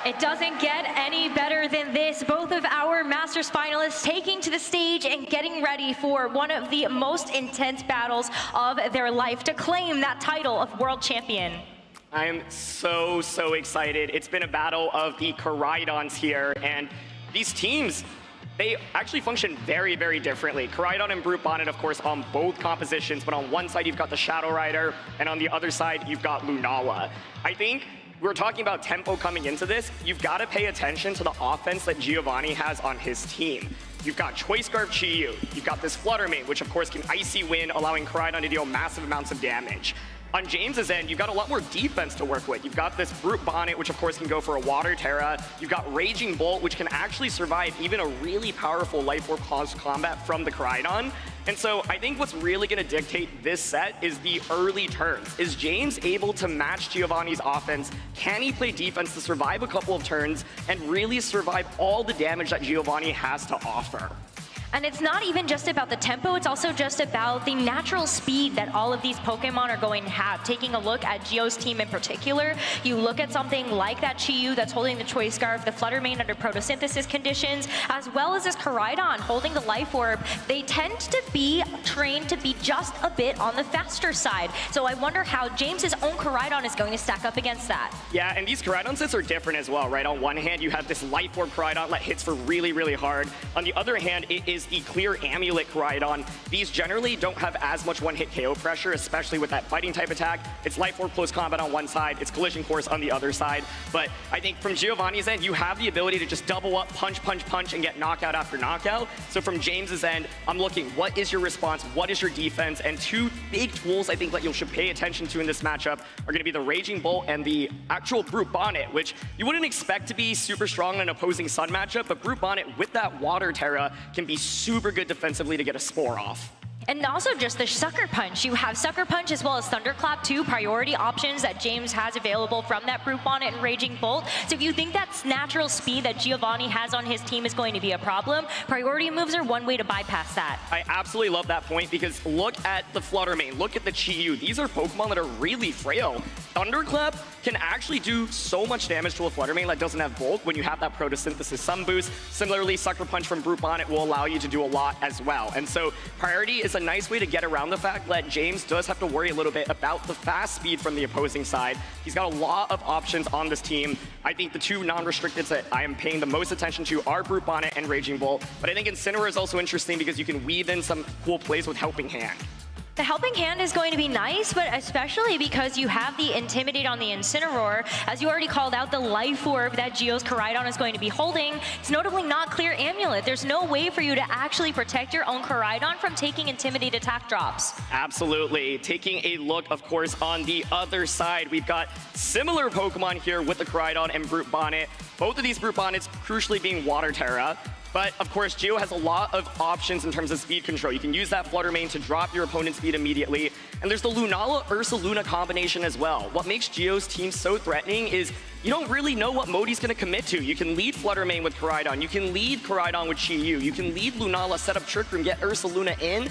It doesn't get any better than this. Both of our Masters finalists taking to the stage and getting ready for one of the most intense battles of their life to claim that title of world champion. I am so excited. It's been a battle of the Koraidons here, and these teams, they actually function very differently. Koraidon and Brute Bonnet, of course, on both compositions, but on one side you've got the Shadow Rider, and on the other side you've got Lunala. I think we're talking about tempo coming into this. You've got to pay attention to the offense that Giovanni has on his team. You've got Choice Scarf Chi-Yu. You've got this Flutter Mane, which of course can Icy Wind, allowing Koraidon to deal massive amounts of damage. On James's end, you've got a lot more defense to work with. You've got this Brute Bonnet, which of course can go for a Water Terra. You've got Raging Bolt, which can actually survive even a really powerful Life Orb caused combat from the Koraidon. And so I think what's really going to dictate this set is the early turns. Is James able to match Giovanni's offense? Can he play defense to survive a couple of turns and really survive all the damage that Giovanni has to offer? And it's not even just about the tempo, it's also just about the natural speed that all of these Pokemon are going to have. Taking a look at Gio's team in particular, you look at something like that Chi-Yu that's holding the Choice Scarf, the Flutter Mane under photosynthesis conditions, as well as this Koraidon holding the Life Orb. They tend to be trained to be just a bit on the faster side. So I wonder how James's own Koraidon is going to stack up against that. Yeah, and these Koraidon sets are different as well, right? On one hand, you have this Life Orb Koraidon that hits for really hard. On the other hand, it is the clear Amulet Koraidon. These generally don't have as much one-hit KO pressure, especially with that fighting type attack. It's Life Orb close combat on one side, it's Collision Course on the other side. But I think from Giovanni's end, you have the ability to just double up, punch, and get knockout after knockout. So from James's end, I'm looking, what is your response? What is your defense? And two big tools I think that you should pay attention to in this matchup are going to be the Raging Bolt and the actual Brute Bonnet, which you wouldn't expect to be super strong in an opposing Sun matchup, but Brute Bonnet with that Water Terra can be super good defensively to get a Spore off. And also just the Sucker Punch. You have Sucker Punch as well as Thunderclap, two priority options that James has available from that Brute Bonnet and Raging Bolt. So if you think that natural speed that Giovanni has on his team is going to be a problem, priority moves are one way to bypass that. I absolutely love that point because look at the Flutter Mane, look at the Chi-Yu. These are Pokemon that are really frail. Thunderclap can actually do so much damage to a Flutter Mane that doesn't have bulk when you have that Photosynthesis Sun boost. Similarly, Sucker Punch from Brute Bonnet will allow you to do a lot as well. And so priority is a nice way to get around the fact that James does have to worry a little bit about the fast speed from the opposing side. He's got a lot of options on this team. I think the two non-restricteds that I am paying the most attention to are Brute Bonnet and Raging Bolt. But I think Incineroar is also interesting because you can weave in some cool plays with Helping Hand. The Helping Hand is going to be nice, but especially because you have the Intimidate on the Incineroar. As you already called out, the Life Orb that Gio's Koraidon is going to be holding. It's notably not clear Amulet. There's no way for you to actually protect your own Koraidon from taking Intimidate attack drops. Absolutely. Taking a look, of course, on the other side, we've got similar Pokemon here with the Koraidon and Brute Bonnet. Both of these Brute Bonnets crucially being Water Terra. But, of course, Gio has a lot of options in terms of speed control. You can use that Flutter Mane to drop your opponent's speed immediately. And there's the Lunala-Ursaluna combination as well. What makes Gio's team so threatening is you don't really know what mode he's going to commit to. You can lead Flutter Mane with Koraidon. You can lead Koraidon with Chi-Yu. You can lead Lunala, set up Trick Room, get Ursaluna in.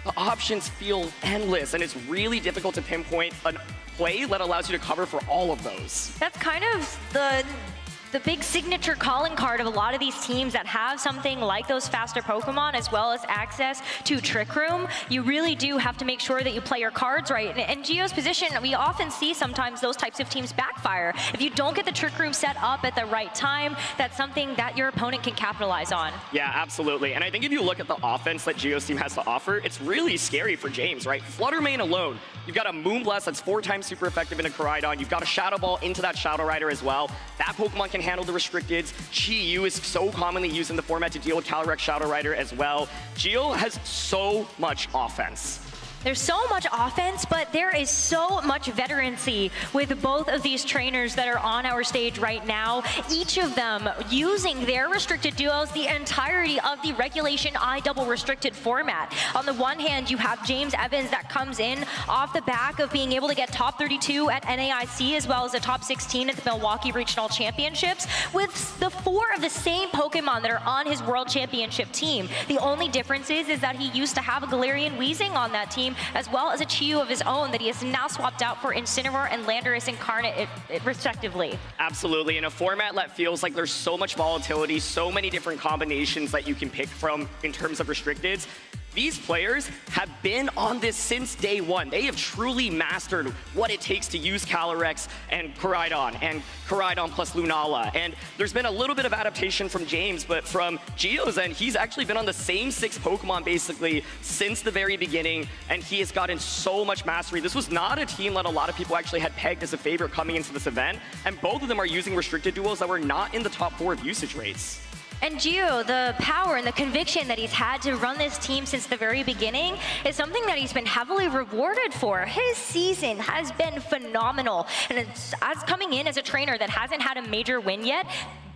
The options feel endless, and it's really difficult to pinpoint a play that allows you to cover for all of those. That's kind of the big signature calling card of a lot of these teams that have something like those faster Pokemon as well as access to Trick Room. You really do have to make sure that you play your cards right. And in Gio's position, we often see sometimes those types of teams backfire. If you don't get the Trick Room set up at the right time, that's something that your opponent can capitalize on. Yeah, absolutely. And I think if you look at the offense that Gio's team has to offer, it's really scary for James, right? Flutter Mane alone, you've got a Moonblast that's 4 times super effective in a Koraidon. You've got a Shadow Ball into that Shadow Rider as well. That Pokemon can handle the restricteds. Chi-Yu is so commonly used in the format to deal with Calyrex Shadow Rider as well. Gio has so much offense. There's so much offense, but there is so much veterancy with both of these trainers that are on our stage right now. Each of them using their restricted duos the entirety of the Regulation I double restricted format. On the one hand, you have James Evans that comes in off the back of being able to get top 32 at NAIC as well as a top 16 at the Milwaukee Regional Championships with the 4 of the same Pokemon that are on his World Championship team. The only difference is that he used to have a Galarian Weezing on that team team, as well as a Chi-Yu of his own that he has now swapped out for Incineroar and Landorus Incarnate, respectively. Absolutely. In a format that feels like there's so much volatility, so many different combinations that you can pick from in terms of restricteds, these players have been on this since day one. They have truly mastered what it takes to use Calyrex and Koraidon plus Lunala. And there's been a little bit of adaptation from James, but from Gio's end, he's actually been on the same 6 Pokemon basically since the very beginning, and he has gotten so much mastery. This was not a team that a lot of people actually had pegged as a favorite coming into this event, and both of them are using restricted duos that were not in the top 4 of usage rates. And Gio, the power and the conviction that he's had to run this team since the very beginning is something that he's been heavily rewarded for. His season has been phenomenal. And it's, as coming in as a trainer that hasn't had a major win yet,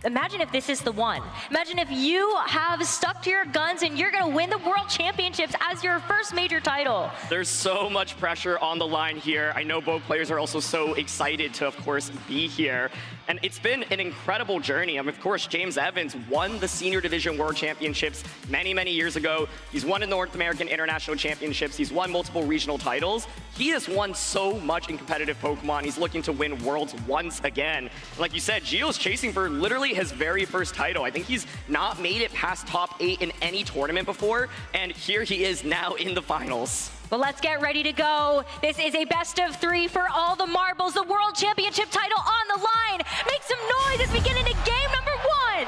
imagine if this is the one. Imagine if you have stuck to your guns and you're gonna win the World Championships as your first major title. There's so much pressure on the line here. I know both players are also so excited to, of course, be here. And it's been an incredible journey. I mean, of course, James Evans won the Senior Division World Championships many, many years ago. He's won the North American International Championships. He's won multiple regional titles. He has won so much in competitive Pokemon. He's looking to win Worlds once again. Like you said, Gio's chasing for literally his very first title. I think he's not made it past top 8 in any tournament before, and here he is now in the finals. Well, let's get ready to go. This is a best of 3 for all the marbles. The World Championship title on the line. Make some noise as we get into game number 1.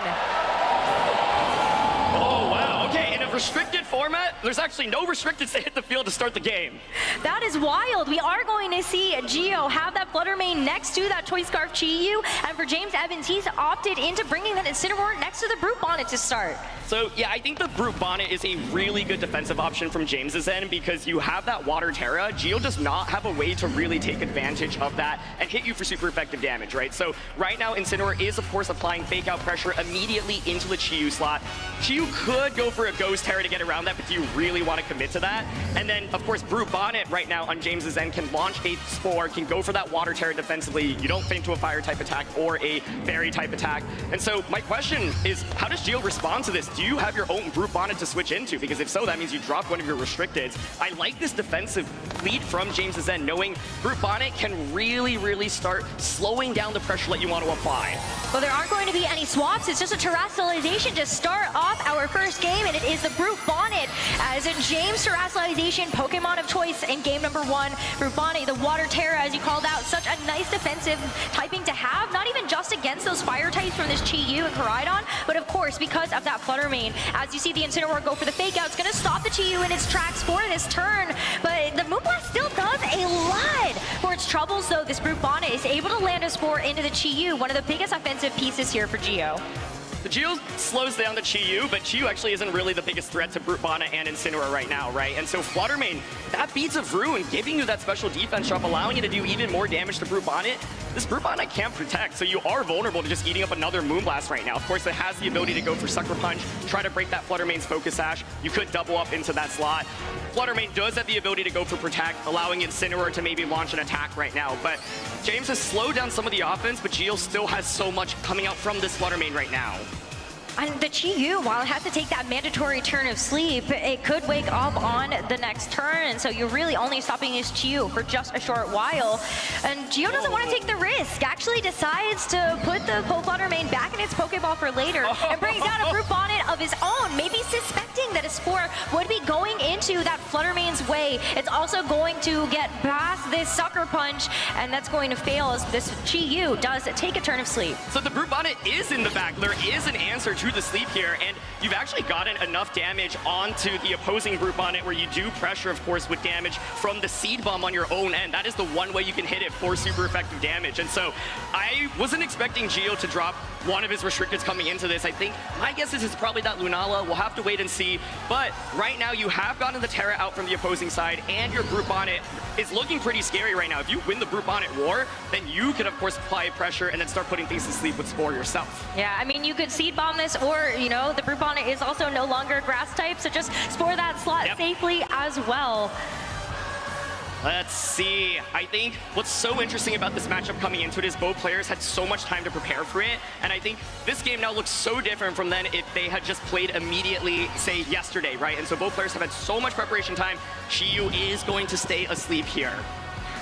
Oh, wow. Okay, in a restricted format, there's actually no restricteds to hit the field to start the game. That is wild. We are going to see Gio have that Flutter Mane next to that Choice Scarf Chi-Yu. And for James Evans, he's opted into bringing that Incineroar next to the Brute Bonnet to start. So, yeah, I think the Brute Bonnet is a really good defensive option from James's end because you have that Water Terra. Gio does not have a way to really take advantage of that and hit you for super effective damage, right? So right now, Incineroar is, of course, applying Fake Out pressure immediately into the Chi-Yu slot. Chi-Yu could go for a Ghost Terra to get around that, but do you really want to commit to that? And then, of course, Brute Bonnet right now on James's end can launch a Spore, can go for that Water Terra defensively. You don't fit into a Fire-type attack or a Fairy-type attack. And so my question is, how does Gio respond to this? Do you have your own Brute Bonnet to switch into? Because if so, that means you drop one of your restricteds. I like this defensive lead from James's end, knowing Brute Bonnet can really, really start slowing down the pressure that you want to apply. Well, there aren't going to be any swaps. It's just a Terrestrialization to start off our first game, and it is the Brute Bonnet as a James Terrestrialization Pokemon of choice in game number 1. Brute Bonnet, the Water Terra, as you called out, such a nice defensive typing to have, not even just against those fire types from this Chi-Yu and Koraidon, but of course because of that Flutter Mane. As you see the Incineroar go for the Fake Out, it's going to stop the Chi-Yu in its tracks for this turn, but the Moonblast still does a lot for its troubles, though. This Brute Bonnet is able to land a Spore into the Chi-Yu, one of the biggest offensive pieces here for Gio. The Gio slows down the Chi-Yu, but Chi-Yu actually isn't really the biggest threat to Brute Bonnet and Incineroar right now, right? And so Flutter Mane, that beats of Ruin, giving you that special defense drop, allowing you to do even more damage to Brute Bonnet. This Brute Bonnet can't protect, so you are vulnerable to just eating up another Moonblast right now. Of course, it has the ability to go for Sucker Punch, try to break that Flutter Mane's Focus Sash. You could double up into that slot. Flutter Mane does have the ability to go for Protect, allowing Incineroar to maybe launch an attack right now. But James has slowed down some of the offense, but Gio still has so much coming out from this Flutter Mane right now. And the Chi-Yu, while it has to take that mandatory turn of sleep, it could wake up on the next turn, and so you're really only stopping his Chi-Yu for just a short while. And Gio doesn't want to take the risk, actually decides to put the Flutter Mane back in its Pokeball for later, and brings out a Brute Bonnet of his own, maybe suspecting that a Spore would be going into that Flutter Mane's way. It's also going to get past this Sucker Punch, and that's going to fail as this Chi-Yu does take a turn of sleep. So the Brute Bonnet is in the back. There is an answer to the sleep here, and you've actually gotten enough damage onto the opposing Brute Bonnet where you do pressure, of course, with damage from the Seed Bomb on your own end. That is the one way you can hit it for super effective damage. And so I wasn't expecting Gio to drop one of his restricteds coming into this. I think my guess is it's probably that Lunala. We'll have to wait and see. But right now you have gotten the Terra out from the opposing side, and your Brute Bonnet is looking pretty scary right now. If you win the Brute Bonnet war, then you can, of course, apply pressure and then start putting things to sleep with Spore yourself. Yeah, I mean, you could Seed Bomb this, or, you know, the Brute Bonnet is also no longer a grass type, so just Spore that slot safely as well. Let's see. I think what's so interesting about this matchup coming into it is both players had so much time to prepare for it. And I think this game now looks so different from then if they had just played immediately, say, yesterday, right? And so both players have had so much preparation time. Chiyu is going to stay asleep here.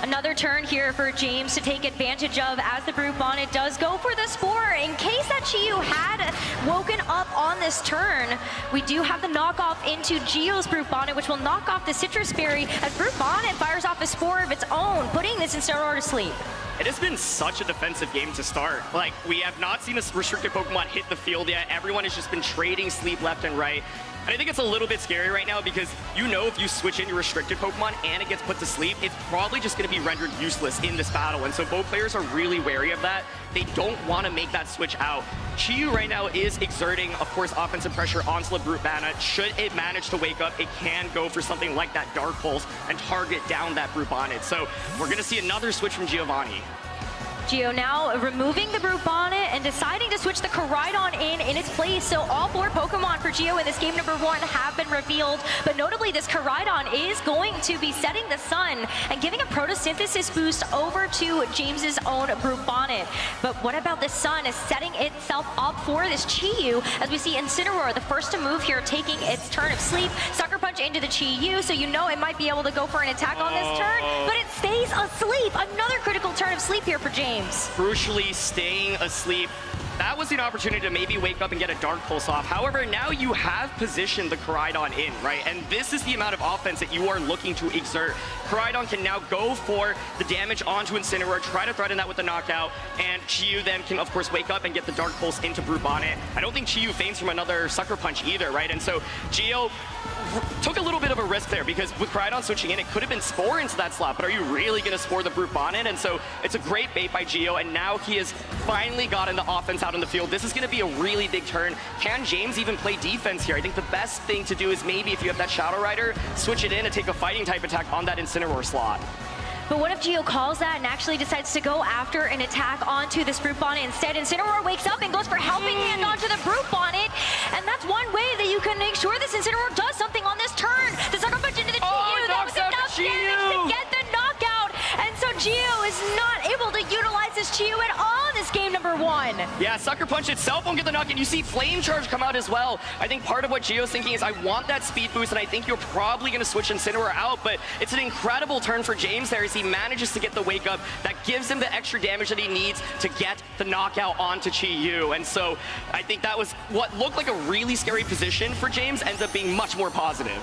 Another turn here for James to take advantage of as the Brute Bonnet does go for the Spore. In case that Chiyu had woken up on this turn, we do have the knockoff into Gio's Brute Bonnet, which will knock off the Citrus Berry as Brute Bonnet fires off a Spore of its own, putting this Incineroar to sleep. It has been such a defensive game to start. Like, we have not seen a restricted Pokemon hit the field yet. Everyone has just been trading sleep left and right. And I think it's a little bit scary right now because you know if you switch in your restricted Pokemon and it gets put to sleep, it's probably just going to be rendered useless in this battle. And so both players are really wary of that. They don't want to make that switch out. Chiyu right now is exerting, of course, offensive pressure onto the Brute Bonnet. Should it manage to wake up, it can go for something like that Dark Pulse and target down that Brute Bonnet. So we're going to see another switch from Giovanni. Gio now removing the Brute Bonnet and deciding to switch the Koraidon in its place. So all 4 Pokemon for Gio in this game number 1 have been revealed. But notably, this Koraidon is going to be setting the sun and giving a photosynthesis boost over to James's own Brute Bonnet. But what about the sun is setting itself up for this Chiyu as we see Incineroar, the first to move here, taking its turn of sleep. Sucker Punch into the Chiyu, so you know it might be able to go for an attack on this turn, but it stays asleep. Another critical turn of sleep here for James. Crucially staying asleep. That was an opportunity to maybe wake up and get a Dark Pulse off. However, now you have positioned the Koraidon in, right? And this is the amount of offense that you are looking to exert. Koraidon can now go for the damage onto Incineroar, try to threaten that with the knockout, and Chiyu then can, of course, wake up and get the Dark Pulse into Brute Bonnet. I don't think Chiyu feigns from another Sucker Punch either, right? And so Gio took a little bit of a risk there because with Koraidon switching in, it could have been Spore into that slot, but are you really going to Spore the Brute Bonnet? And so it's a great bait by Gio, and now he has finally gotten the offense out in the field. This is going to be a really big turn. Can James even play defense here? I think the best thing to do is maybe if you have that Shadow Rider, switch it in and take a fighting type attack on that Incineroar slot. But what if Gio calls that and actually decides to go after an attack onto this Brute Bonnet instead? Incineroar wakes up and goes for Helping Hand onto the Brute Bonnet, and that's one way that you can make sure this Incineroar does something on this turn. The Sucker Punch into the Chiyu, that was enough damage to get the knockout, and so Gio is not able to utilize this Chiyu at all in this game number 1. Yeah, Sucker Punch itself won't get the knock, and you see Flame Charge come out as well. I think part of what Gio's thinking is, I want that speed boost, and I think you're probably going to switch Incineroar out, but it's an incredible turn for James there as he manages to get the wake up that gives him the extra damage that he needs to get the knockout onto Chiyu. And so I think that was what looked like a really scary position for James, ends up being much more positive.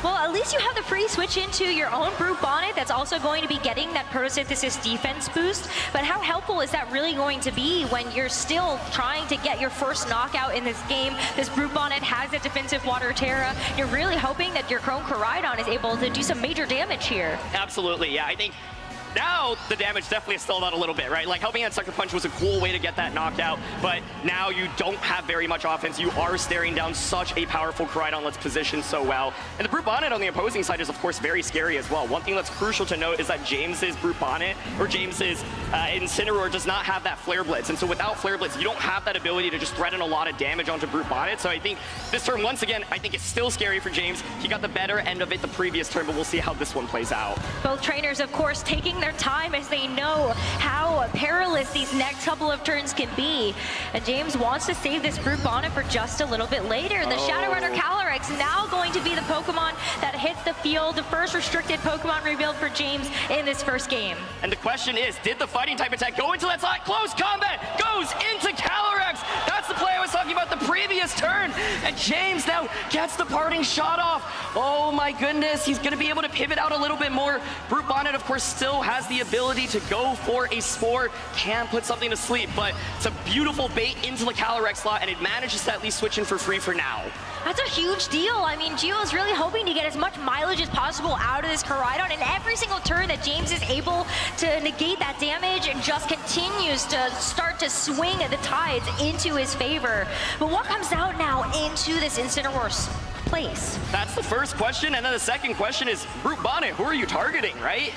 Well, at least you have the free switch into your own Brute Bonnet that's also going to be getting that photosynthesis defense boost. But how helpful is that really going to be when you're still trying to get your first knockout in this game? This Brute Bonnet has a defensive Water Terra. You're really hoping that your Chrome Koraidon is able to do some major damage here. Absolutely, yeah. I think now the damage definitely is still out a little bit, right? Like Helping Hand Sucker Punch was a cool way to get that knockout, but now you don't have very much offense. You are staring down such a powerful Koraidon that's positioned so well. And the Brute Bonnet on the opposing side is, of course, very scary as well. One thing that's crucial to note is that James's Brute Bonnet, or James's Incineroar, does not have that Flare Blitz. And so without Flare Blitz, you don't have that ability to just threaten a lot of damage onto Brute Bonnet. So I think this turn, once again, I think it's still scary for James. He got the better end of it the previous turn, but we'll see how this one plays out. Both trainers, of course, taking their time as they know how perilous these next couple of turns can be. And James wants to save this Brute Bonnet for just a little bit later. The Shadow Runner Calyrex now going to be the Pokemon that hits the field. The first restricted Pokemon revealed for James in this first game. And the question is, did the fighting type attack go into that slot? Close combat goes into Calyrex. That's the play I was talking about the previous turn. And James now gets the parting shot off. Oh my goodness, he's gonna be able to pivot out a little bit more. Brute Bonnet, of course, still has the ability to go for a Spore, can put something to sleep, but it's a beautiful bait into the Calyrex slot, and it manages to at least switch in for free for now. That's a huge deal. I mean, Gio is really hoping to get as much mileage as possible out of this Koraidon, and every single turn that James is able to negate that damage and just continues to start to swing the tides into his favor. But what comes out now into this Incineroar's place? That's the first question, and then the second question is, Brute Bonnet, who are you targeting, right?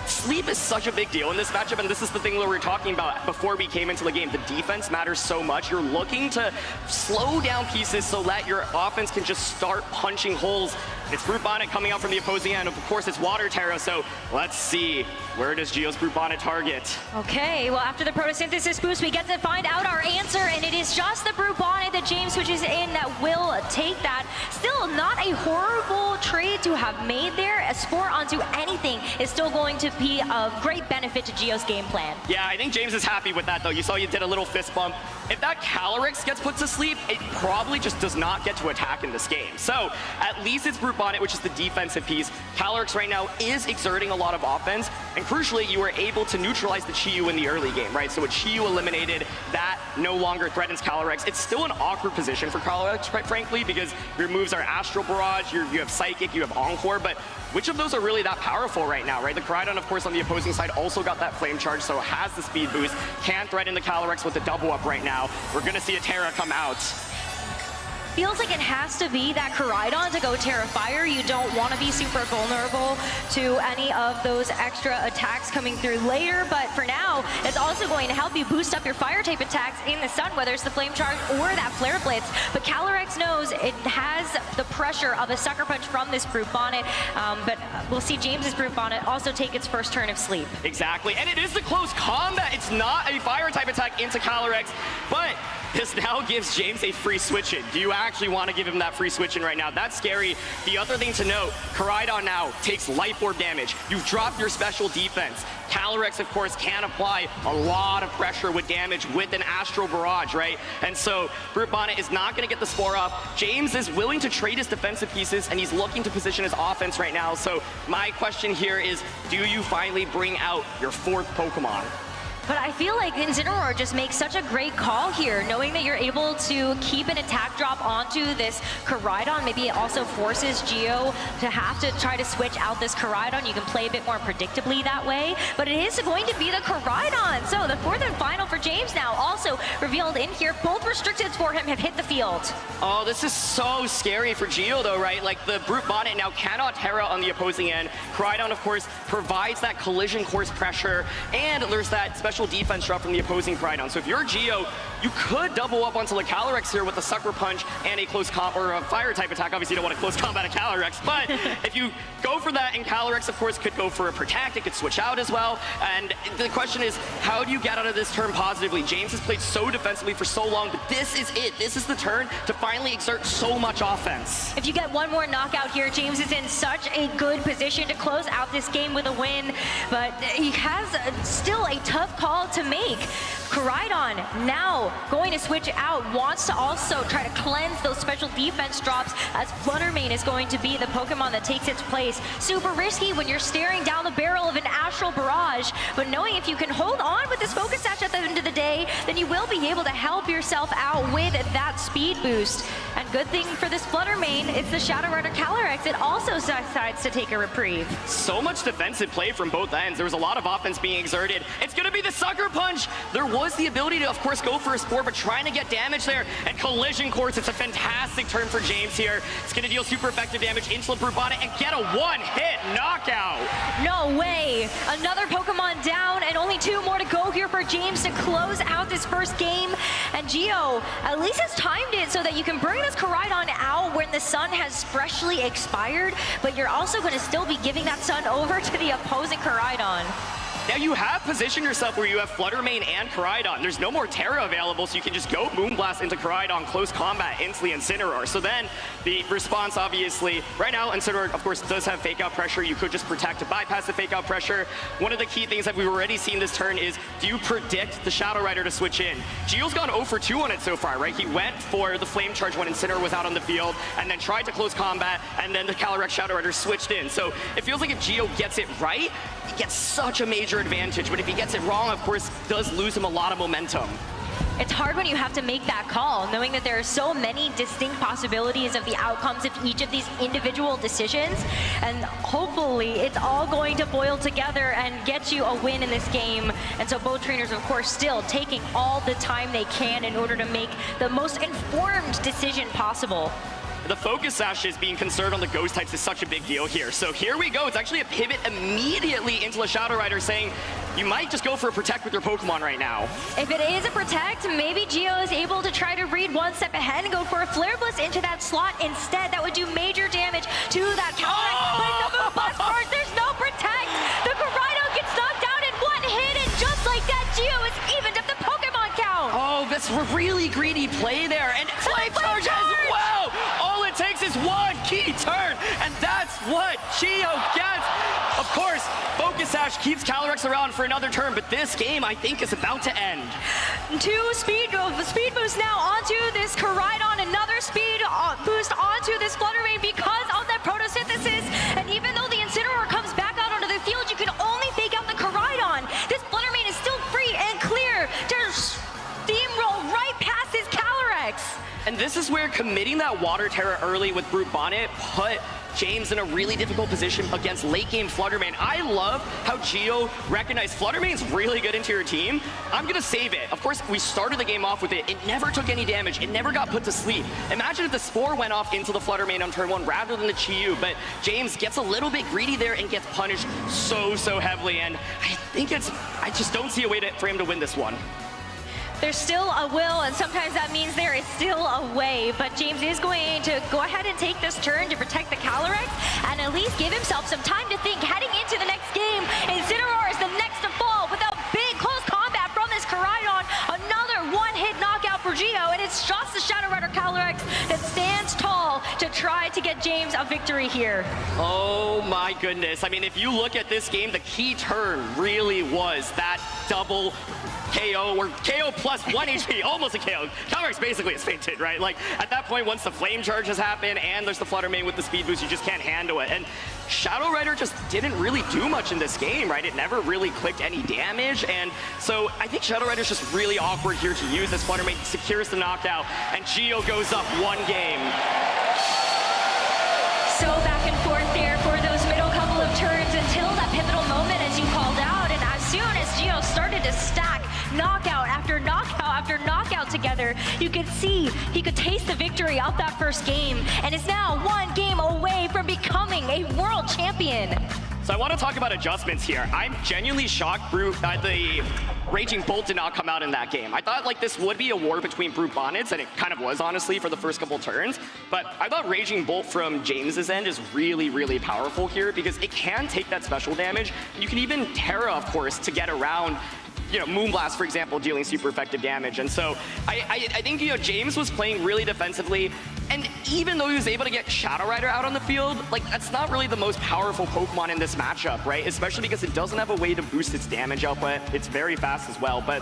sleep is such a big deal in this matchup, and this is the thing that we were talking about before we came into the game. The defense matters so much. You're looking to slow down pieces so that your offense can just start punching holes. It's Brute Bonnet coming out from the opposing end. Of course, it's Water Terra, so let's see. Where does Gio's Brute Bonnet target? Okay, well, after the photosynthesis boost, we get to find out our answer, and it is just the Brute Bonnet that James switches in that will take that. Still not a horrible trade to have made there. A spore onto anything is still going to be of great benefit to Gio's game plan. Yeah, I think James is happy with that, though. You saw you did a little fist bump. If that Calyrex gets put to sleep, it probably just does not get to attack in this game. So at least it's Brute Bonnet, which is the defensive piece. Calyrex right now is exerting a lot of offense, and crucially, you were able to neutralize the Chi-Yu in the early game, right? So with Chi-Yu eliminated, that no longer threatens Calyrex. It's still an awkward position for Calyrex, quite frankly, because your moves are Astral Barrage, you have Psychic, you have Encore, but which of those are really that powerful right now, right? The Koraidon, of course, on the opposing side also got that Flame Charge, so has the speed boost, can threaten the Calyrex with the double up right now. We're gonna see a Terra come out. Feels like it has to be that Koraidon to go Terra Fire. You don't want to be super vulnerable to any of those extra attacks coming through later, but for now, it's also going to help you boost up your fire type attacks in the stun, whether it's the Flame Charge or that Flare Blitz. But Calyrex knows it has the pressure of a Sucker Punch from this Brute Bonnet, but we'll see James's Brute Bonnet also take its first turn of sleep. Exactly, and it is the close combat. It's not a fire type attack into Calyrex, but this now gives James a free switch in. Do you actually want to give him that free switch in right now? That's scary. The other thing to note, Koraidon now takes Life Orb damage. You've dropped your special defense. Calyrex, of course, can apply a lot of pressure with damage with an Astral Barrage, right? And so Brute Bonnet is not going to get the Spore off. James is willing to trade his defensive pieces, and he's looking to position his offense right now. So my question here is, do you finally bring out your fourth Pokemon? But I feel like Incineroar just makes such a great call here, knowing that you're able to keep an attack drop onto this Koraidon. Maybe it also forces Gio to have to try to switch out this Koraidon. You can play a bit more predictably that way, but it is going to be the Koraidon. So the fourth and final for James now, also revealed in here. Both restricteds for him have hit the field. Oh, this is so scary for Gio though, right? Like the Brute Bonnet now cannot Terra on the opposing end. Koraidon, of course, provides that collision course pressure, and there's that special defense drop from the opposing Koraidon. So if you're Gio, you could double up onto the Calyrex here with a Sucker Punch and a close comp or a fire type attack. Obviously, you don't want to close combat a Calyrex, but if you go for that, and Calyrex, of course, could go for a Protect, it could switch out as well. And the question is, how do you get out of this turn positively? James has played so defensively for so long, but this is it. This is the turn to finally exert so much offense. If you get one more knockout here, James is in such a good position to close out this game with a win, but he has still a tough call to make. Koraidon now going to switch out, wants to also try to cleanse those special defense drops, as Fluttermane is going to be the Pokemon that takes its place. Super risky when you're staring down the barrel of an Astral Barrage, but knowing if you can hold on with this Focus Sash at the end of the day, then you will be able to help yourself out with that speed boost. And good thing for this Fluttermane, it's the Shadow Rider Calyrex. It also decides to take a reprieve. So much defensive play from both ends. There was a lot of offense being exerted. It's going to be the Sucker Punch. There was the ability to, of course, go for a Spore, but trying to get damage there. And Collision Course, it's a fantastic turn for James here. It's going to deal super effective damage into the Brute Bonnet and get a one-hit knockout. No way. Another Pokemon down, and only two more to go here for James to close out this first game. And Gio at least has timed it so that you can bring this Koraidon out when the sun has freshly expired, but you're also going to still be giving that sun over to the opposing Koraidon. Now you have positioned yourself where you have Fluttermane and Koraidon. There's no more Terra available, so you can just go Moonblast into Koraidon, close combat, instantly Incineroar. So then the response, obviously, right now, Incineroar, of course, does have Fake Out pressure. You could just protect to bypass the Fake Out pressure. One of the key things that we've already seen this turn is, do you predict the Shadow Rider to switch in? Gio's gone 0 for 2 on it so far, right? He went for the Flame Charge when Incineroar was out on the field, and then tried to close combat, and then the Calyrex Shadow Rider switched in. So it feels like if Gio gets it right, he gets such a major advantage, but if he gets it wrong, of course, does lose him a lot of momentum. It's hard when you have to make that call, knowing that there are so many distinct possibilities of the outcomes of each of these individual decisions, and hopefully it's all going to boil together and get you a win in this game. And so both trainers, of course, still taking all the time they can in order to make the most informed decision possible. the focus sashes being concerned on the ghost types is such a big deal here. So here we go. It's actually a pivot immediately into the Shadow Rider saying, you might just go for a protect with your Pokemon right now. If it is a protect, maybe Gio is able to try to read one step ahead and go for a Flare Blitz into that slot instead. That would do major damage to that Calyrex. But the move bust first, there's no protect. The Koraidon gets knocked down in one hit, and just like that, Gio is evened up the Pokemon count. Oh, that's a really greedy play there. And Flame Charge as well! All it takes is one key turn, and that's what Gio gets. Of course, Focus Sash keeps Calyrex around for another turn, but this game, I think, is about to end. Two speed boost now onto this Koraidon, another speed boost onto this Fluttermane because of that photosynthesis. And even though the Incineroar comes back out onto the field, you can only fake out the Koraidon. This Fluttermane is still free and clear to steamroll right past his Calyrex. And this is where committing that Water Terror early with Brute Bonnet put James in a really difficult position against late game Fluttermane. I love how Gio recognized Fluttermane's really good into your team. I'm gonna save it. Of course, we started the game off with it. It never took any damage. It never got put to sleep. Imagine if the Spore went off into the Fluttermane on turn 1 rather than the Chi-Yu, but James gets a little bit greedy there and gets punished so heavily. And I just don't see a way for him to win this one. There's still a will, and sometimes that means there is still a way, but James is going to go ahead and take this turn to protect the Calyrex and at least give himself some time to think heading into the next game. Incineroar is the next to fall with a big close combat from this Koraidon. Another one-hit knockout for Gio, and it's just the Shadow Rider Calyrex that stands tall to try to get James a victory here. Oh my goodness. I mean, if you look at this game, the key turn really was that double KO, or KO plus 1 HP, almost a KO. Calyrex basically is fainted, right? Like, at that point, once the flame charges happen and there's the Fluttermane with the speed boost, you just can't handle it. And Shadow Rider just didn't really do much in this game, right? It never really clicked any damage, and so I think Shadow Rider's just really awkward here to use this Fluttermane, secures the knockout, and Gio goes up 1 game. So back and forth there for those middle couple of turns until that pivotal moment, as you called out, and as soon as Gio started to stack knockout after knockout after knockout together, you could see he could taste the victory of that first game and is now 1 game away from becoming a world champion. So I want to talk about adjustments here. I'm genuinely shocked the Raging Bolt did not come out in that game. I thought like this would be a war between Brute Bonnets, and it kind of was honestly for the first couple turns, but I thought Raging Bolt from James's end is really powerful here because it can take that special damage. You can even Terra, of course, to get around, you know, Moonblast, for example, dealing super effective damage. And so I think, you know, James was playing really defensively, and even though he was able to get Shadow Rider out on the field, like, that's not really the most powerful Pokemon in this matchup, right? Especially because it doesn't have a way to boost its damage output. It's very fast as well, but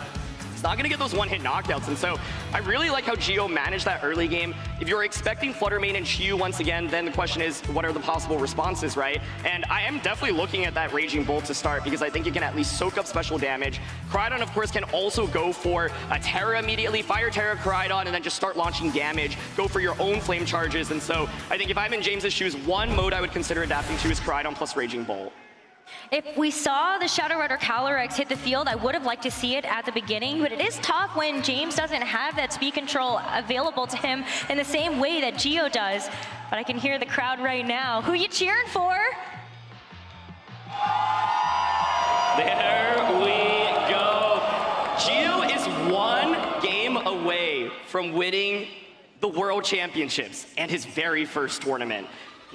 it's not gonna get those one-hit knockouts. And so I really like how Gio managed that early game. If you're expecting Fluttermane and Chi-Yu once again, then the question is, what are the possible responses, right? And I am definitely looking at that Raging Bolt to start because I think you can at least soak up special damage. Koraidon, of course, can also go for a Terra immediately, Fire Terra Koraidon, and then just start launching damage, go for your own flame charges. And so I think if I'm in James's shoes, one mode I would consider adapting to is Koraidon plus Raging Bolt. If we saw the Shadow Rider Calyrex hit the field, I would have liked to see it at the beginning, but it is tough when James doesn't have that speed control available to him in the same way that Gio does. But I can hear the crowd right now. Who you cheering for? There we go. Gio is 1 game away from winning the World Championships and his very first tournament.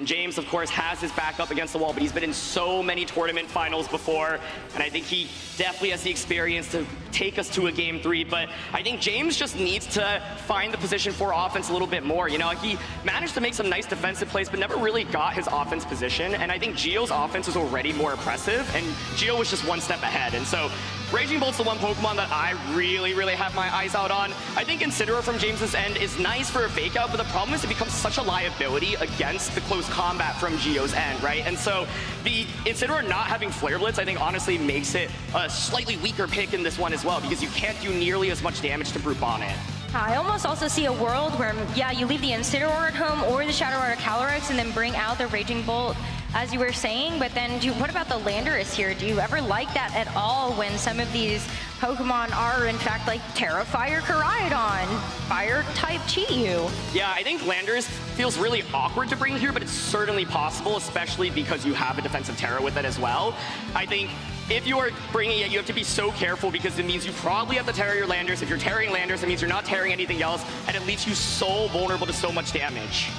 James, of course, has his back up against the wall, but he's been in so many tournament finals before, and I think he definitely has the experience to take us to a game 3, but I think James just needs to find the position for offense a little bit more. You know, he managed to make some nice defensive plays, but never really got his offense position, and I think Gio's offense was already more impressive, and Gio was just 1 step ahead, and so Raging Bolt's the one Pokemon that I really have my eyes out on. I think Incineroar from James's end is nice for a fake out, but the problem is it becomes such a liability against the close combat from Gio's end, right? And so the Incineroar not having Flare Blitz, I think honestly makes it a slightly weaker pick in this one as well, because you can't do nearly as much damage to Brute Bonnet. I almost also see a world where, yeah, you leave the Incineroar at home or the Shadow Rider Calyrex and then bring out the Raging Bolt as you were saying, but then what about the Landorus here? Do you ever like that at all when some of these Pokemon are in fact like Terra Fire Koraidon, Fire type Chi-Yu? Yeah, I think Landorus feels really awkward to bring here, but it's certainly possible, especially because you have a defensive Terra with it as well. I think if you are bringing it, you have to be so careful because it means you probably have to Terra your Landorus. If you're Terraing Landorus, it means you're not Terraing anything else, and it leaves you so vulnerable to so much damage.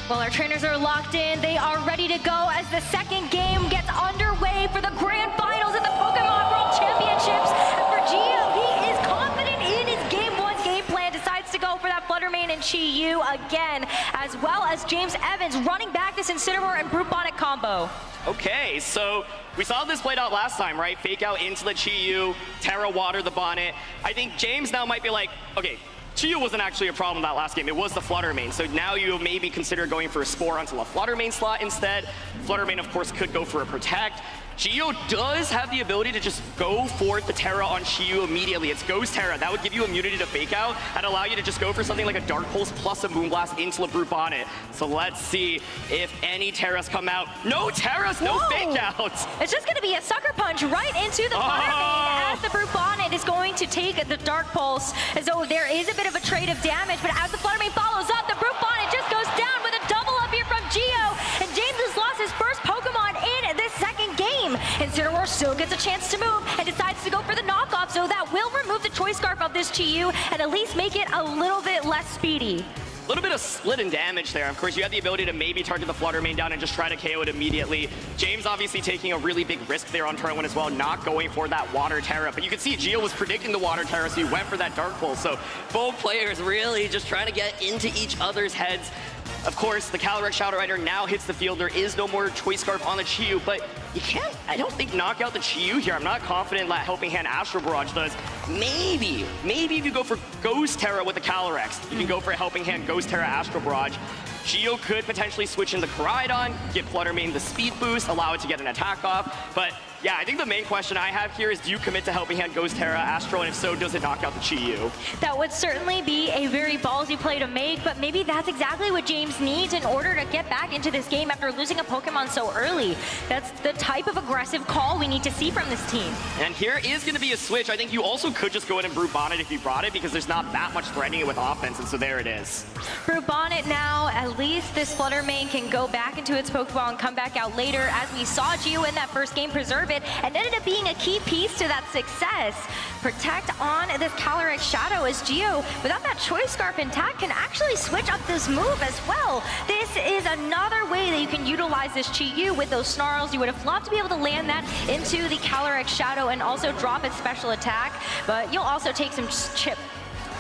Well, our trainers are locked in. They are ready to go as the second game gets underway for the grand finals at the Pokemon World Championships. And for Gio, he is confident in his Game 1's game plan, decides to go for that Fluttermane and Chi-Yu again, as well as James Evans running back this Incineroar and Brute Bonnet combo. Okay, so we saw this played out last time, right? Fake out into the Chi-Yu, Terra water the Bonnet. I think James now might be like, okay, Chi-Yu wasn't actually a problem that last game. It was the Fluttermane. So now you maybe consider going for a Spore onto a Fluttermane slot instead. Fluttermane, of course, could go for a Protect. Gio does have the ability to just go for the Terra on Chi-Yu immediately. It's Ghost Terra. That would give you immunity to Fake Out and allow you to just go for something like a Dark Pulse plus a Moonblast into a Brute Bonnet. So let's see if any Terras come out. No Terras, no Fake Outs. It's just going to be a Sucker Punch right into the Fluttermane as the Brute Bonnet is going to take the Dark Pulse. As though there is a bit of a trade of damage, but as the Fluttermane follows up, the Brute Bonnet just goes down with a double up here from Gio. And James has lost his first Pokemon in this second game. Incineroar still gets a chance to move and decides to go for the knockoff, so that will remove the Choice Scarf of this Chi-Yu and at least make it a little bit less speedy. A little bit of split in damage there. Of course, you had the ability to maybe target the Fluttermane down and just try to KO it immediately. James obviously taking a really big risk there on turn 1 as well, not going for that Water Terra. But you can see Gio was predicting the Water Terra, so he went for that Dark Pulse. So both players really just trying to get into each other's heads. Of course, the Calyrex Shadow Rider now hits the field. There is no more Choice Scarf on the Chi-Yu, but you can't, I don't think, knock out the Chi-Yu here. I'm not confident that Helping Hand Astral Barrage does. Maybe if you go for Ghost Terra with the Calyrex, you can go for a Helping Hand Ghost Terra Astral Barrage. Gio could potentially switch into Koraidon, give Fluttermane the speed boost, allow it to get an attack off, but yeah, I think the main question I have here is, do you commit to Helping Hand Ghost Terra Astro, and if so, does it knock out the Chi-Yu? That would certainly be a very ballsy play to make, but maybe that's exactly what James needs in order to get back into this game after losing a Pokemon so early. That's the type of aggressive call we need to see from this team. And here is going to be a switch. I think you also could just go in and Brute Bonnet if you brought it, because there's not that much threatening it with offense, and so there it is. Brute Bonnet now, at least this Fluttermane can go back into its Pokeball and come back out later, as we saw Gio in that first game preserve it, and ended up being a key piece to that success. Protect on this Calyrex Shadow as Gio, without that Choice Scarf intact, can actually switch up this move as well. This is another way that you can utilize this Chi-Yu with those snarls. You would have loved to be able to land that into the Calyrex Shadow and also drop its special attack, but you'll also take some chip.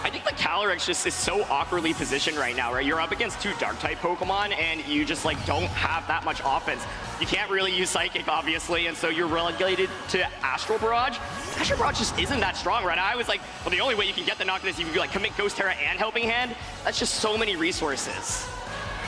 I think the Calyrex just is so awkwardly positioned right now, right? You're up against 2 Dark-type Pokemon, and you just, like, don't have that much offense. You can't really use Psychic, obviously, and so you're relegated to Astral Barrage. Astral Barrage just isn't that strong right now. I was like, well, the only way you can get the knock is you can, like, commit Ghost Terra and Helping Hand. That's just so many resources.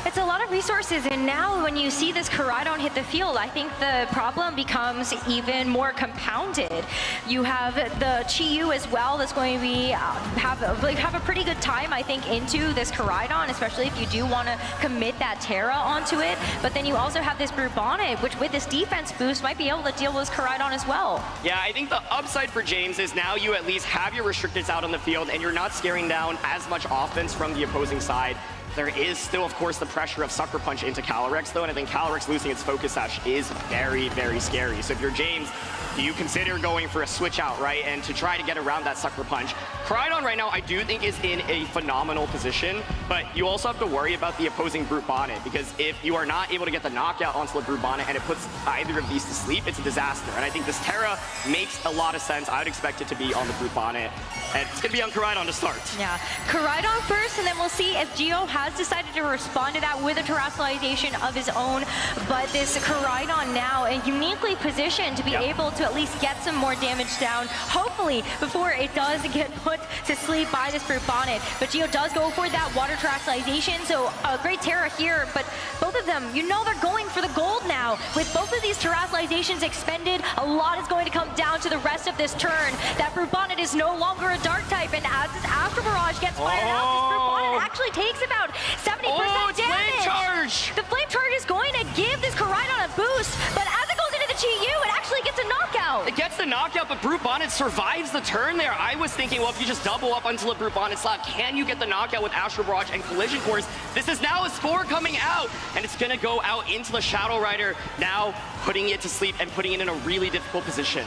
It's a lot of resources, and now when you see this Koraidon hit the field, I think the problem becomes even more compounded. You have the Chi-Yu as well that's going to be have a pretty good time, I think, into this Koraidon, especially if you do want to commit that Terra onto it. But then you also have this Brute Bonnet, which with this defense boost might be able to deal with this Koraidon as well. Yeah, I think the upside for James is now you at least have your restricteds out on the field, and you're not scaring down as much offense from the opposing side. There is still, of course, the pressure of Sucker Punch into Calyrex, though, and I think Calyrex losing its Focus Sash is very, very scary. So if you're James, do you consider going for a switch out, right, and to try to get around that Sucker Punch? Koraidon right now, I do think, is in a phenomenal position, but you also have to worry about the opposing Brute Bonnet, because if you are not able to get the knockout onto the Brute Bonnet and it puts either of these to sleep, it's a disaster. And I think this Terra makes a lot of sense. I would expect it to be on the Brute Bonnet, and it's going to be on Koraidon to start. Yeah, Koraidon first, and then we'll see if Gio has decided to respond to that with a terrestrialization of his own. But this Koraidon now uniquely positioned to be able to at least get some more damage down, hopefully before it does get put to sleep by this Brute Bonnet. But Gio does go for that water terrestrialization, so a great Terra here, but both of them, you know, they're going for the gold now. With both of these terrestrializations expended, a lot is going to come down to the rest of this turn. That Brute Bonnet is no longer a dark type, and as this Astral Barrage gets fired out, this Brute Bonnet actually takes about 70% damage. Flame Charge! charge! The flame charge is going to give this Koraidon a boost, but as it goes into the GU, it actually gets a knockout. It gets the knockout, but Brute Bonnet survives the turn there. I was thinking, well, if you just double up until a Brute Bonnet slap, can you get the knockout with Astral Barrage and Collision Course? This is now a Spore coming out, and it's gonna go out into the Shadow Rider, now putting it to sleep and putting it in a really difficult position.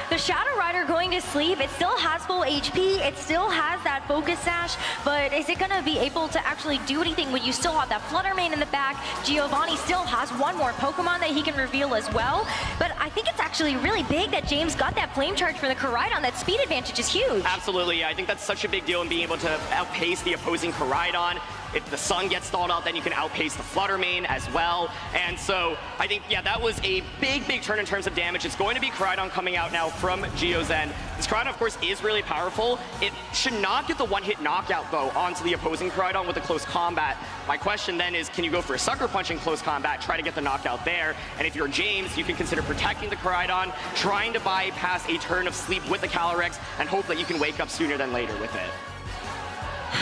The Shadow Rider going to sleep, it still has full HP, it still has that Focus Sash, but is it going to be able to actually do anything when you still have that Flutter Mane in the back? Giovanni still has one more Pokemon that he can reveal as well, but I think it's actually really big that James got that Flame Charge for the Koraidon. That speed advantage is huge. Absolutely, yeah. I think that's such a big deal in being able to outpace the opposing Koraidon. If the Sun gets stalled out, then you can outpace the Flutter Mane as well. And so I think, yeah, that was a big, big turn in terms of damage. It's going to be Koraidon coming out now from Gio's end. This Koraidon, of course, is really powerful. It should not get the one-hit knockout, though, onto the opposing Koraidon with a close combat. My question then is, can you go for a Sucker Punch in close combat, try to get the knockout there? And if you're James, you can consider protecting the Koraidon, trying to bypass a turn of sleep with the Calyrex, and hope that you can wake up sooner than later with it.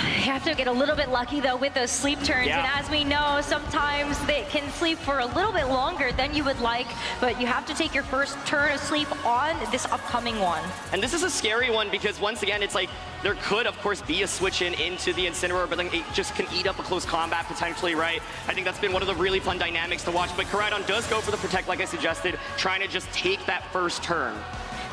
You have to get a little bit lucky, though, with those sleep turns. Yeah. And as we know, sometimes they can sleep for a little bit longer than you would like, but you have to take your first turn of sleep on this upcoming one. And this is a scary one because, once again, it's like there could, of course, be a switch into the Incineroar, but then it just can eat up a close combat potentially, right? I think that's been one of the really fun dynamics to watch. But Koraidon does go for the Protect, like I suggested, trying to just take that first turn.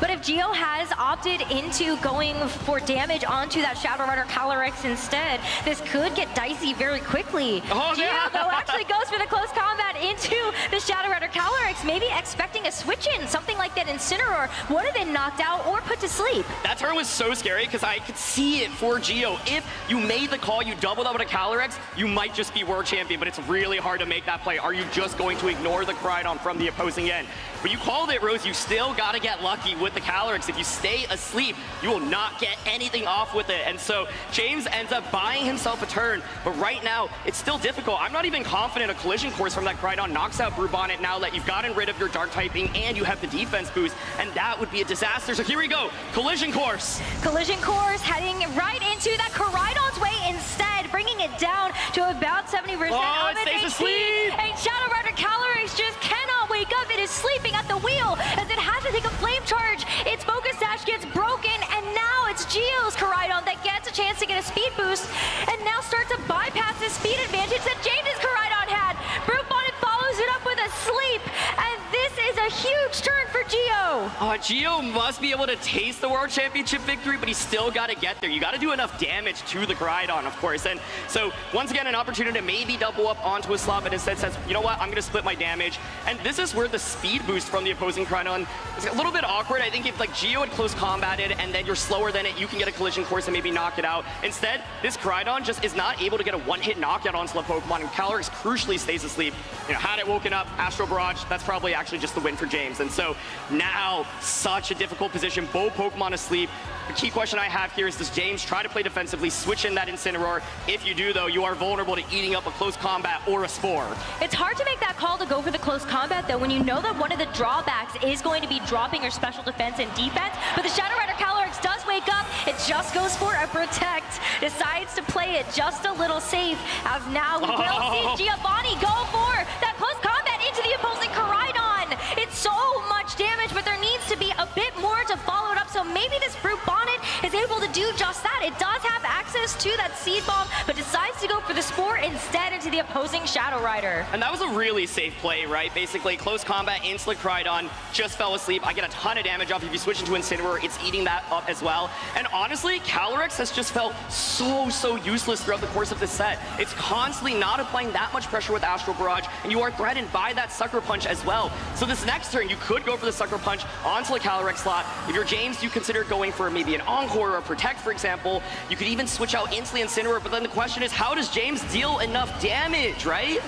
But if Gio has opted into going for damage onto that Shadow Rider Calyrex instead, this could get dicey very quickly. Oh, Gio, yeah. though, actually goes for the close combat into the Shadow Rider Calyrex, maybe expecting a switch-in. Something like that Incineroar would have been knocked out or put to sleep. That turn was so scary because I could see it for Gio. If you made the call, you doubled up with a Calyrex, you might just be world champion, but it's really hard to make that play. Are you just going to ignore the Koraidon from the opposing end? But you called it, Rose. You still got to get lucky with the Calyrex. If you stay asleep, you will not get anything off with it. And so James ends up buying himself a turn, but right now, it's still difficult. I'm not even confident a Collision Course from that Koraidon knocks out Brute Bonnet now that you've gotten rid of your Dark typing and you have the defense boost, and that would be a disaster. So here we go, Collision Course. Collision Course heading right into that Koraidon's way instead, bringing it down to about 70% Oh, of it stays its HP. asleep. And Shadow Rider Calyrex just cannot wake up. It is sleeping at the wheel as it has to take a Flame Charge. Its Focus Sash gets broken, and now it's Gio's Koraidon that gets a chance to get a speed boost, and now starts to bypass the speed advantage that James's Koraidon had. Brute Bonnet follows it up with a sleep, and this is a huge turn for Gio. Gio must be able to taste the World Championship victory, but he's still got to get there. You got to do enough damage to the Koraidon, of course. And so, once again, an opportunity to maybe double up onto a slot, but instead says, you know what, I'm going to split my damage. And this is where the speed boost from the opposing Koraidon is a little bit awkward. I think if, like, Gio had close combated and then you're slower than it, you can get a Collision Course and maybe knock it out. Instead, this Koraidon just is not able to get a one-hit knockout onto the Pokemon, and Calyrex crucially stays asleep. You know, had it woken up, Astral Barrage, that's probably actually just the win for James. And so now, such a difficult position, both Pokemon asleep. The key question I have here is, does James try to play defensively, switch in that Incineroar? If you do, though, you are vulnerable to eating up a close combat or a Spore. It's hard to make that call to go for the close combat, though, when you know that one of the drawbacks is going to be dropping your special defense and defense. But the Shadow Rider Calyrex does wake up. It just goes for a Protect. Decides to play it just a little safe, as now we will see Giovanni go for that close combat into the opposing Koraidon. It's so much damage, but there needs to be a bit more to follow it up. So maybe this Brute Bonnet is able to do just that. It does have access to that Seed Bomb, but decides to go for the Spore instead into the opposing Shadow Rider. And that was a really safe play, right? Basically, close combat, Insula Koraidon just fell asleep. I get a ton of damage off. If you switch into Incineroar, it's eating that up as well. And honestly, Calyrex has just felt so useless throughout the course of this set. It's constantly not applying that much pressure with Astral Barrage, and you are threatened by that Sucker Punch as well. So this next turn, you could go for the Sucker Punch onto the Calyrex slot. If you're James, you consider going for maybe an Encore or a Protect, for example. You could even switch out instantly Incineroar, but then the question is, how does James deal enough damage, right?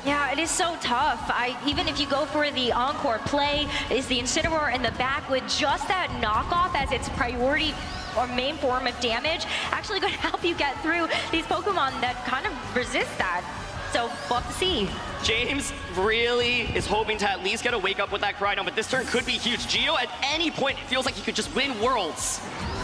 Yeah, it is so tough. Even if you go for the Encore play, is the Incineroar in the back with just that knockoff as its priority or main form of damage, actually going to help you get through these Pokemon that kind of resist that. So we'll have to see. James really is hoping to at least get a wake up with that Koraidon, but this turn could be huge. Gio, at any point, it feels like he could just win Worlds.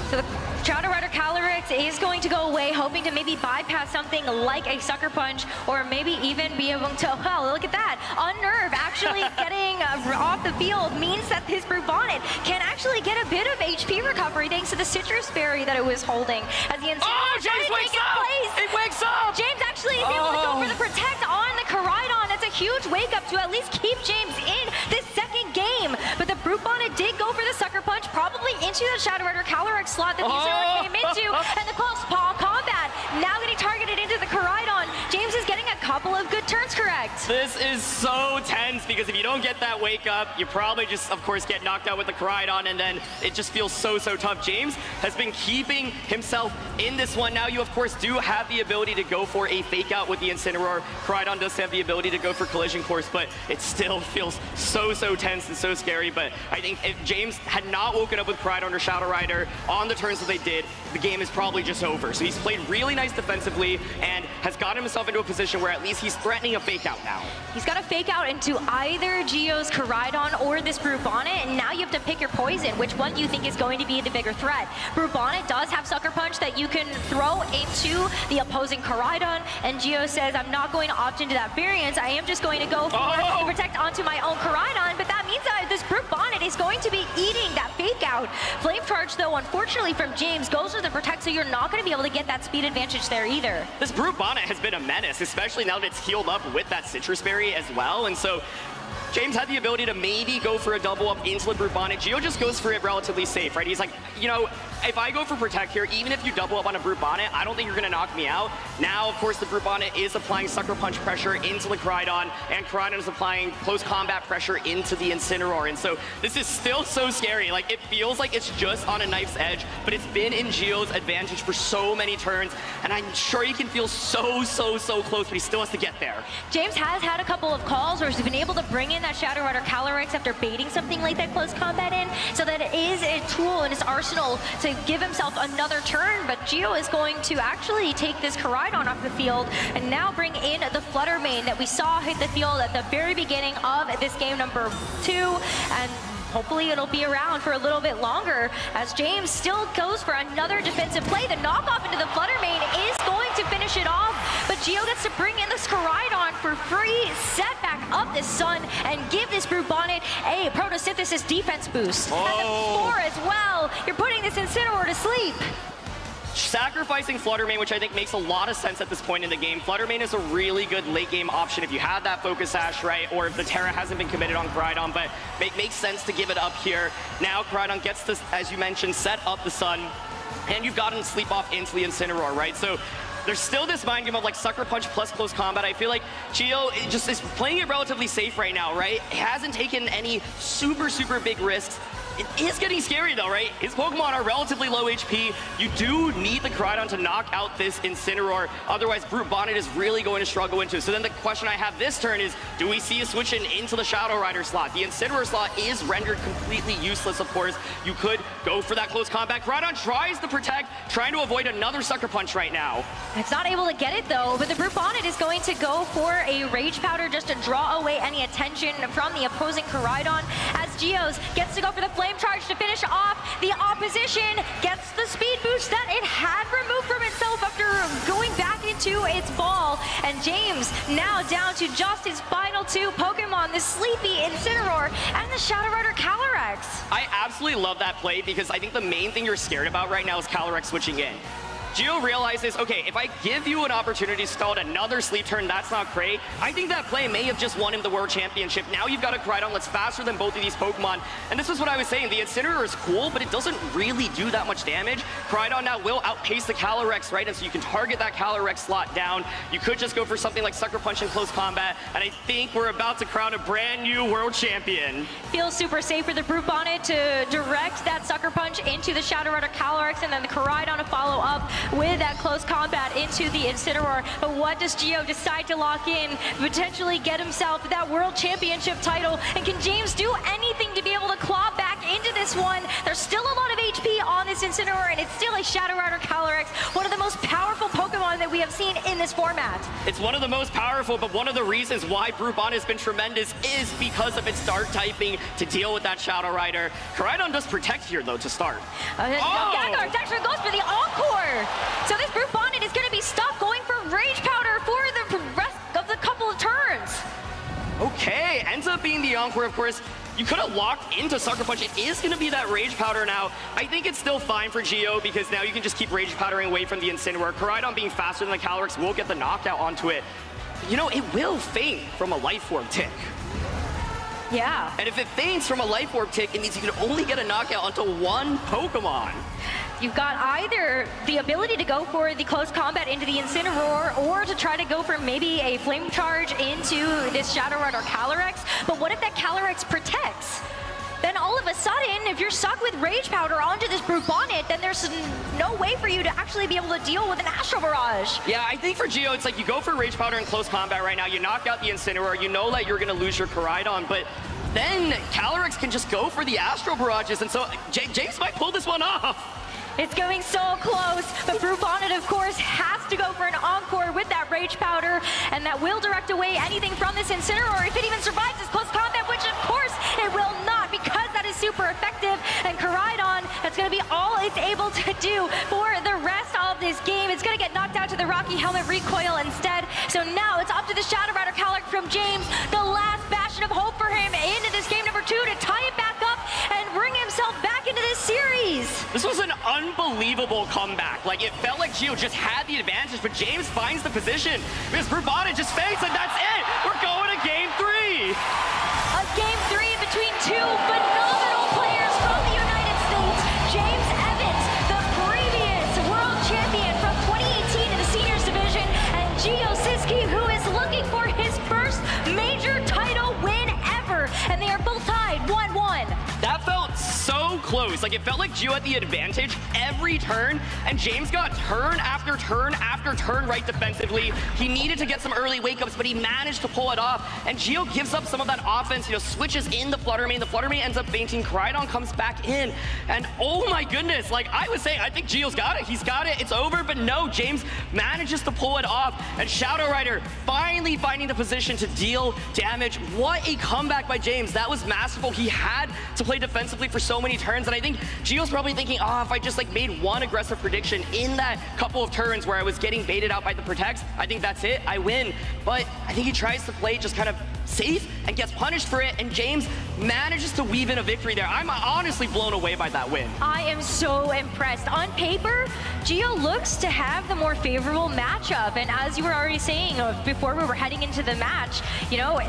So the Shadow Rider Calyrex is going to go away, hoping to maybe bypass something like a Sucker Punch, or maybe even be able to, well, look at that, Unnerve actually getting off the field means that this Brute Bonnet can actually get a bit of HP recovery thanks to the Citrus Berry that it was holding. As the James wakes up! It wakes up! James actually is able to go for the Protect on the Koraidon. That's a huge wake up to at least keep James in this second game. But the Brute Bonnet did go for the Sucker Punch, probably into the Shadow Rider Calyrex slot that the Incineroar came into, and the close paw combat now getting targeted into the Koraidon. James is getting a couple of good turns correct. This is so tense because if you don't get that wake up, you probably just, of course, get knocked out with the Koraidon, and then it just feels so tough. James has been keeping himself in this one. Now you, of course, do have the ability to go for a fake out with the Incineroar. Koraidon does have the ability to go for Collision Course, but it still feels so tense and so scary. But I think if James had not woken up with Koraidon or Shadow Rider on the turns that they did, the game is probably just over. So he's played really nice defensively and has gotten himself into a position where at least he's threatening a fake out now. He's got to fake out into either Gio's Koraidon or this Brute Bonnet, and now you have to pick your poison. Which one do you think is going to be the bigger threat? Brute Bonnet does have Sucker Punch that you can throw into the opposing Koraidon, and Gio says, I'm not going to opt into that variance. I am just going to go for the Protect onto my own Koraidon, but that means that this Brute Bonnet is going to be eating that fake out. Flame Charge, though, unfortunately from James, goes for the Protect, so you're not going to be able to get that speed advantage there either. This Brute Bonnet has been a menace, especially now that it's healed up with that Citrus Berry as well, and so James had the ability to maybe go for a double up into the Brute Bonnet. Gio just goes for it relatively safe, right? He's like, you know, if I go for Protect here, even if you double up on a Brute Bonnet, I don't think you're going to knock me out. Now, of course, the Brute Bonnet is applying Sucker Punch pressure into the Koraidon, and Koraidon is applying close combat pressure into the Incineroar. And so this is still so scary. Like, it feels like it's just on a knife's edge, but it's been in Gio's advantage for so many turns, and I'm sure he can feel so close, but he still has to get there. James has had a couple of calls where he's been able to bring in that Shadow Rider Calyrex after baiting something like that close combat in, so that it is a tool in his arsenal to give himself another turn. But Gio is going to actually take this Koraidon off the field and now bring in the Flutter Mane that we saw hit the field at the very beginning of this game number 2, and hopefully it'll be around for a little bit longer as James still goes for another defensive play. The knockoff into the Flutter Mane is going to finish it off, but Gio gets to bring in this Koraidon for free, set back up the sun, and give this Brute Bonnet a Photosynthesis defense boost. And the 4 as well. You're putting this Incineroar to sleep. Sacrificing Flutter Mane, which I think makes a lot of sense at this point in the game. Flutter Mane is a really good late game option if you have that Focus Sash, right? Or if the Terra hasn't been committed on Koraidon, but it makes sense to give it up here. Now Koraidon gets this, as you mentioned, set up the sun, and you've gotten sleep off into the Incineroar, right? So there's still this mind game of like Sucker Punch plus close combat. I feel like Gio just is playing it relatively safe right now, right? He hasn't taken any super big risks. It is getting scary though, right? His Pokemon are relatively low HP. You do need the Koraidon to knock out this Incineroar. Otherwise, Brute Bonnet is really going to struggle into. So then the question I have this turn is, do we see a switch into the Shadow Rider slot? The Incineroar slot is rendered completely useless, of course. You could go for that close combat. Koraidon tries to Protect, trying to avoid another Sucker Punch right now. It's not able to get it though, but the Brute Bonnet is going to go for a Rage Powder just to draw away any attention from the opposing Koraidon, as Gios gets to go for the Flame Charge to finish off. The opposition gets the speed boost that it had removed from itself after going back into its ball. And James now down to just his final 2 Pokemon, the Sleepy Incineroar and the Shadow Rider Calyrex. I absolutely love that play because I think the main thing you're scared about right now is Calyrex switching in. Gio realizes, okay, if I give you an opportunity to stall another sleep turn, that's not great. I think that play may have just won him the World Championship. Now you've got a Koraidon that's faster than both of these Pokemon. And this is what I was saying. The Incineroar is cool, but it doesn't really do that much damage. Koraidon now will outpace the Calyrex, right? And so you can target that Calyrex slot down. You could just go for something like Sucker Punch in close combat. And I think we're about to crown a brand new World Champion. Feels super safe for the Brute Bonnet to direct that Sucker Punch into the Shadow Rider Calyrex, and then the Koraidon to follow up with that close combat into the Incineroar. But what does Gio decide to lock in? Potentially get himself that World Championship title. And can James do anything to be able to claw back into this one? There's still a lot of HP on this Incineroar, and it's still a Shadow Rider Calyrex, one of the most powerful Pokemon that we have seen in this format. It's one of the most powerful, but one of the reasons why Brute Bonnet has been tremendous is because of its Dark typing to deal with that Shadow Rider. Koraidon does Protect here, though, to start. Gengar actually goes for the Encore. So this Brute Bonnet is going to be the Encore, of course, you could have locked into Sucker Punch. It is going to be that Rage Powder now. I think it's still fine for Geo because now you can just keep Rage Powdering away from the Incineroar. Koraidon being faster than the Calyrex will get the knockout onto it. You know, it will faint from a Life Orb tick. Yeah. And if it faints from a Life Orb tick, it means you can only get a knockout onto one Pokemon. You've got either the ability to go for the close combat into the Incineroar or to try to go for maybe a Flame Charge into this Shadow Rod or Calyrex. But what if that Calyrex protects? Then all of a sudden, if you're stuck with Rage Powder onto this Brute Bonnet, then there's no way for you to actually be able to deal with an Astral Barrage. Yeah, I think for Geo, it's like you go for Rage Powder in close combat right now, you knock out the Incineroar, you know that you're going to lose your Koraidon, but then Calyrex can just go for the Astral Barrages, and so James might pull this one off. It's going so close, but Brute Bonnet, of course, has to go for an Encore with that Rage Powder, and that will direct away anything from this Incineroar if it even survives this close combat, which of course it will not, because that is super effective, and Koraidon, that's going to be all it's able to do for the rest of this game. It's going to get knocked out to the Rocky Helmet recoil instead, so now it's up to the Shadow Rider Calyrex from James, the last bastion of hope for him into this game number 2 to tie it back up and bring himself back into this series. This was an unbelievable comeback. Like, it felt like Geo just had the advantage, but James finds the position. Because Brute Bonnet just faints, and that's it. We're going to Game 3. A Game 3 between two phenomenal players from the United States. James Evans, the previous world champion from 2018 in the seniors division, and Cischke, who is looking for his first major title win ever. And they are both tied 1-1. That felt so close. Like, it felt like Geo had the advantage every turn, and James got turn after turn after turn right defensively. He needed to get some early wake-ups, but he managed to pull it off, and Geo gives up some of that offense, you know, switches in the Flutter Mane. The Flutter Mane ends up fainting. Koraidon comes back in, and oh my goodness, like I was saying, I think Geo's got it. He's got it. It's over, but no, James manages to pull it off, and Shadow Rider finally finding the position to deal damage. What a comeback by James. That was masterful. He had to play defensively for so many turns, and I think Geo's probably thinking, oh, if I just like made one aggressive prediction in that couple of turns where I was getting baited out by the protects, I think that's it, I win. But I think he tries to play just kind of safe and gets punished for it, and James manages to weave in a victory there. I'm honestly blown away by that win. I am so impressed. On paper, Geo looks to have the more favorable matchup, and as you were already saying before we were heading into the match, you know,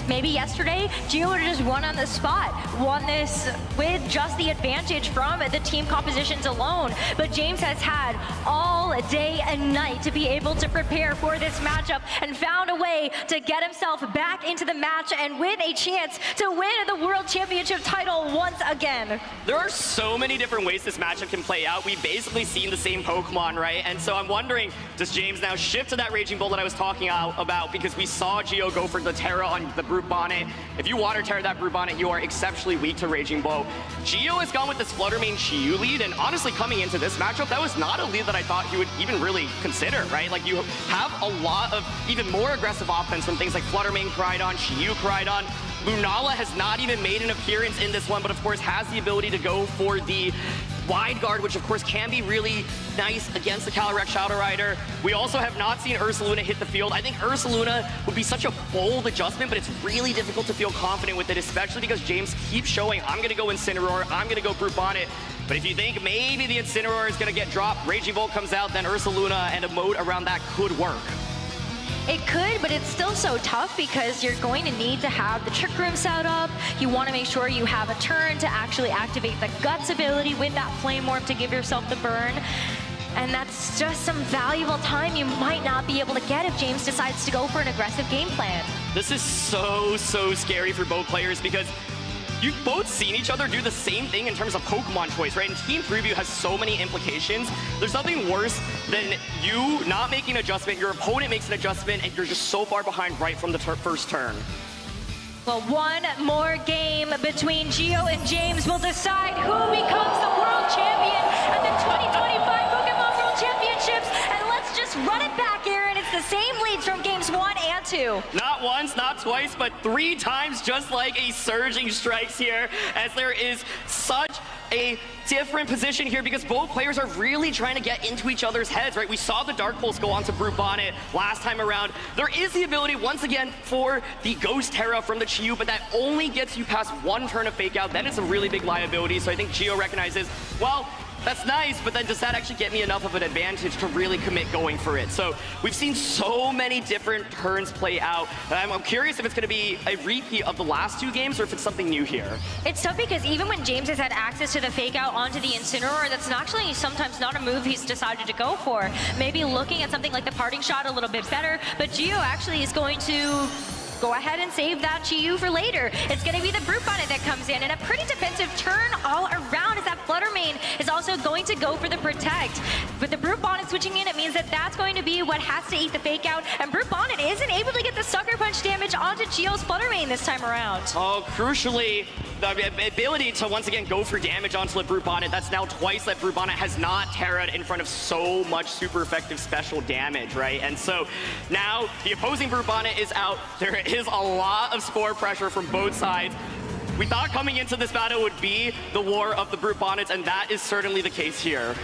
maybe yesterday, Geo would have just won on the spot, won this with just the advantage from the team compositions alone, but James has had all day and night to be able to prepare for this matchup and found a way to get himself back into the match and with a chance to win the World Championship title once again. There are so many different ways this matchup can play out. We've basically seen the same Pokemon, right? And so I'm wondering, does James now shift to that Raging Bull that I was talking about? Because we saw Geo go for the Terra on the Brute Bonnet. If you Water Terra that Brute Bonnet, you are exceptionally weak to Raging Blow. Geo has gone with this Flutter Mane Chiyu lead, and honestly, coming into this matchup, that was not a lead that I thought he would even really consider, right? Like, you have a lot of even more aggressive offense from things like Flutter Mane Koraidon, Chiyu Koraidon. Lunala has not even made an appearance in this one, but of course has the ability to go for the wide guard, which of course can be really nice against the Calyrex Shadow Rider. We also have not seen Ursaluna hit the field. I think Ursaluna would be such a bold adjustment, but it's really difficult to feel confident with it, especially because James keeps showing, I'm gonna go Incineroar, I'm gonna go Brute Bonnet. But if you think maybe the Incineroar is gonna get dropped, Raging Bolt comes out, then Ursaluna and a moat around that could work. It could, but it's still so tough because you're going to need to have the Trick Room set up. You want to make sure you have a turn to actually activate the Guts ability with that Flame Orb to give yourself the burn. And that's just some valuable time you might not be able to get if James decides to go for an aggressive game plan. This is so scary for both players because you've both seen each other do the same thing in terms of Pokemon choice, right? And Team Preview has so many implications. There's nothing worse than you not making an adjustment, your opponent makes an adjustment, and you're just so far behind right from the first turn. Well, one more game between Geo and James will decide who becomes the world champion at the 2025 Pokemon World Championships. And let's just run it back, Aaron. It's the same leads from games 1 and 2. Not once, not twice, but 3 times, just like a Surging Strikes here, as there is such a different position here because both players are really trying to get into each other's heads, right? We saw the Dark Pulse go onto Brute Bonnet last time around. There is the ability, once again, for the Ghost Terra from the Chiyu, but that only gets you past one turn of Fake Out. That is a really big liability, so I think Gio recognizes, well, that's nice, but then does that actually get me enough of an advantage to really commit going for it? So we've seen so many different turns play out. I'm curious if it's going to be a repeat of the last 2 games or if it's something new here. It's tough because even when James has had access to the Fake Out onto the Incineroar, that's actually sometimes not a move he's decided to go for. Maybe looking at something like the Parting Shot a little bit better, but Gio actually is going to go ahead and save that Chiyu for later. It's going to be the Brute Bonnet that comes in, and a pretty defensive turn all around as that Flutter Mane is also going to go for the Protect. With the Brute Bonnet switching in, it means that that's going to be what has to eat the Fake Out, and Brute Bonnet isn't able to get the Sucker Punch damage onto Gio's Flutter Mane this time around. Oh, crucially, the ability to once again go for damage onto the Brute Bonnet. That's now twice that Brute Bonnet has not terra'd in front of so much super effective special damage, right? And so now the opposing Brute Bonnet is out. There is a lot of Spore pressure from both sides. We thought coming into this battle would be the war of the Brute Bonnets, and that is certainly the case here.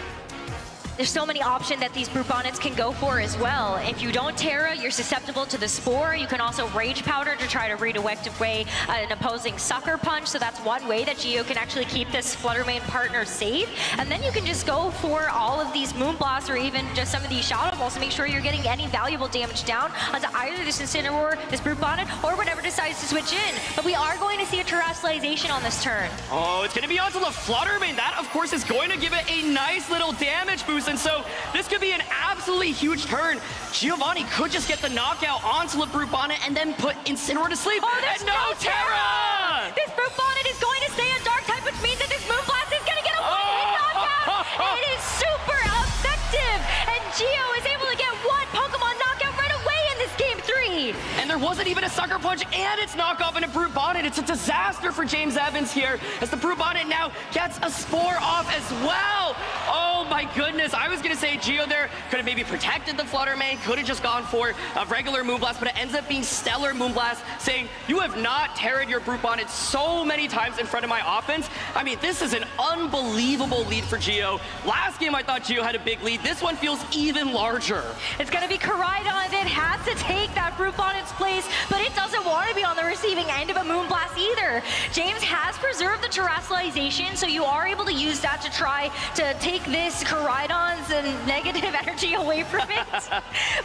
There's so many options that these Brute Bonnets can go for as well. If you don't Terra, you're susceptible to the Spore. You can also Rage Powder to try to redirect away an opposing Sucker Punch. So that's one way that Gio can actually keep this Flutter Mane partner safe. And then you can just go for all of these Moonblasts or even just some of these Shadow Balls to make sure you're getting any valuable damage down onto either this Incineroar, this Brute Bonnet, or whatever decides to switch in. But we are going to see a Terrestrialization on this turn. Oh, it's going to be onto the Flutter Mane. That, of course, is going to give it a nice little damage boost. And so this could be an absolutely huge turn. Giovanni could just get the knockout onto the Brute Bonnet and then put Incineroar to sleep. Oh, there's and no Terra! This Brute Bonnet is going to stay on Dark type, which means that this Moonblast is going to get a one-hit knockout. It is super effective, and Gio is able to get one Pokemon knockout right away in this game 3. And there wasn't even a Sucker Punch, and it's knockoff in a Brute Bonnet. It's a disaster for James Evans here, as the Brute Bonnet now gets a Spore off as well. Oh my goodness, I was gonna say Gio there could have maybe protected the Flutter Mane, could have just gone for a regular Moonblast, but it ends up being Stellar Moonblast, saying, you have not terrored your Brute Bonnet so many times in front of my offense. I mean, this is an unbelievable lead for Gio. Last game I thought Gio had a big lead. This one feels even larger. It's gonna be Koraidon that has to take that Brute Bonnet's place, but it doesn't want to be on the receiving end of a Moonblast either. James has preserved the Terrestrialization, so you are able to use that to try to take this Koraidon's negative energy away from it.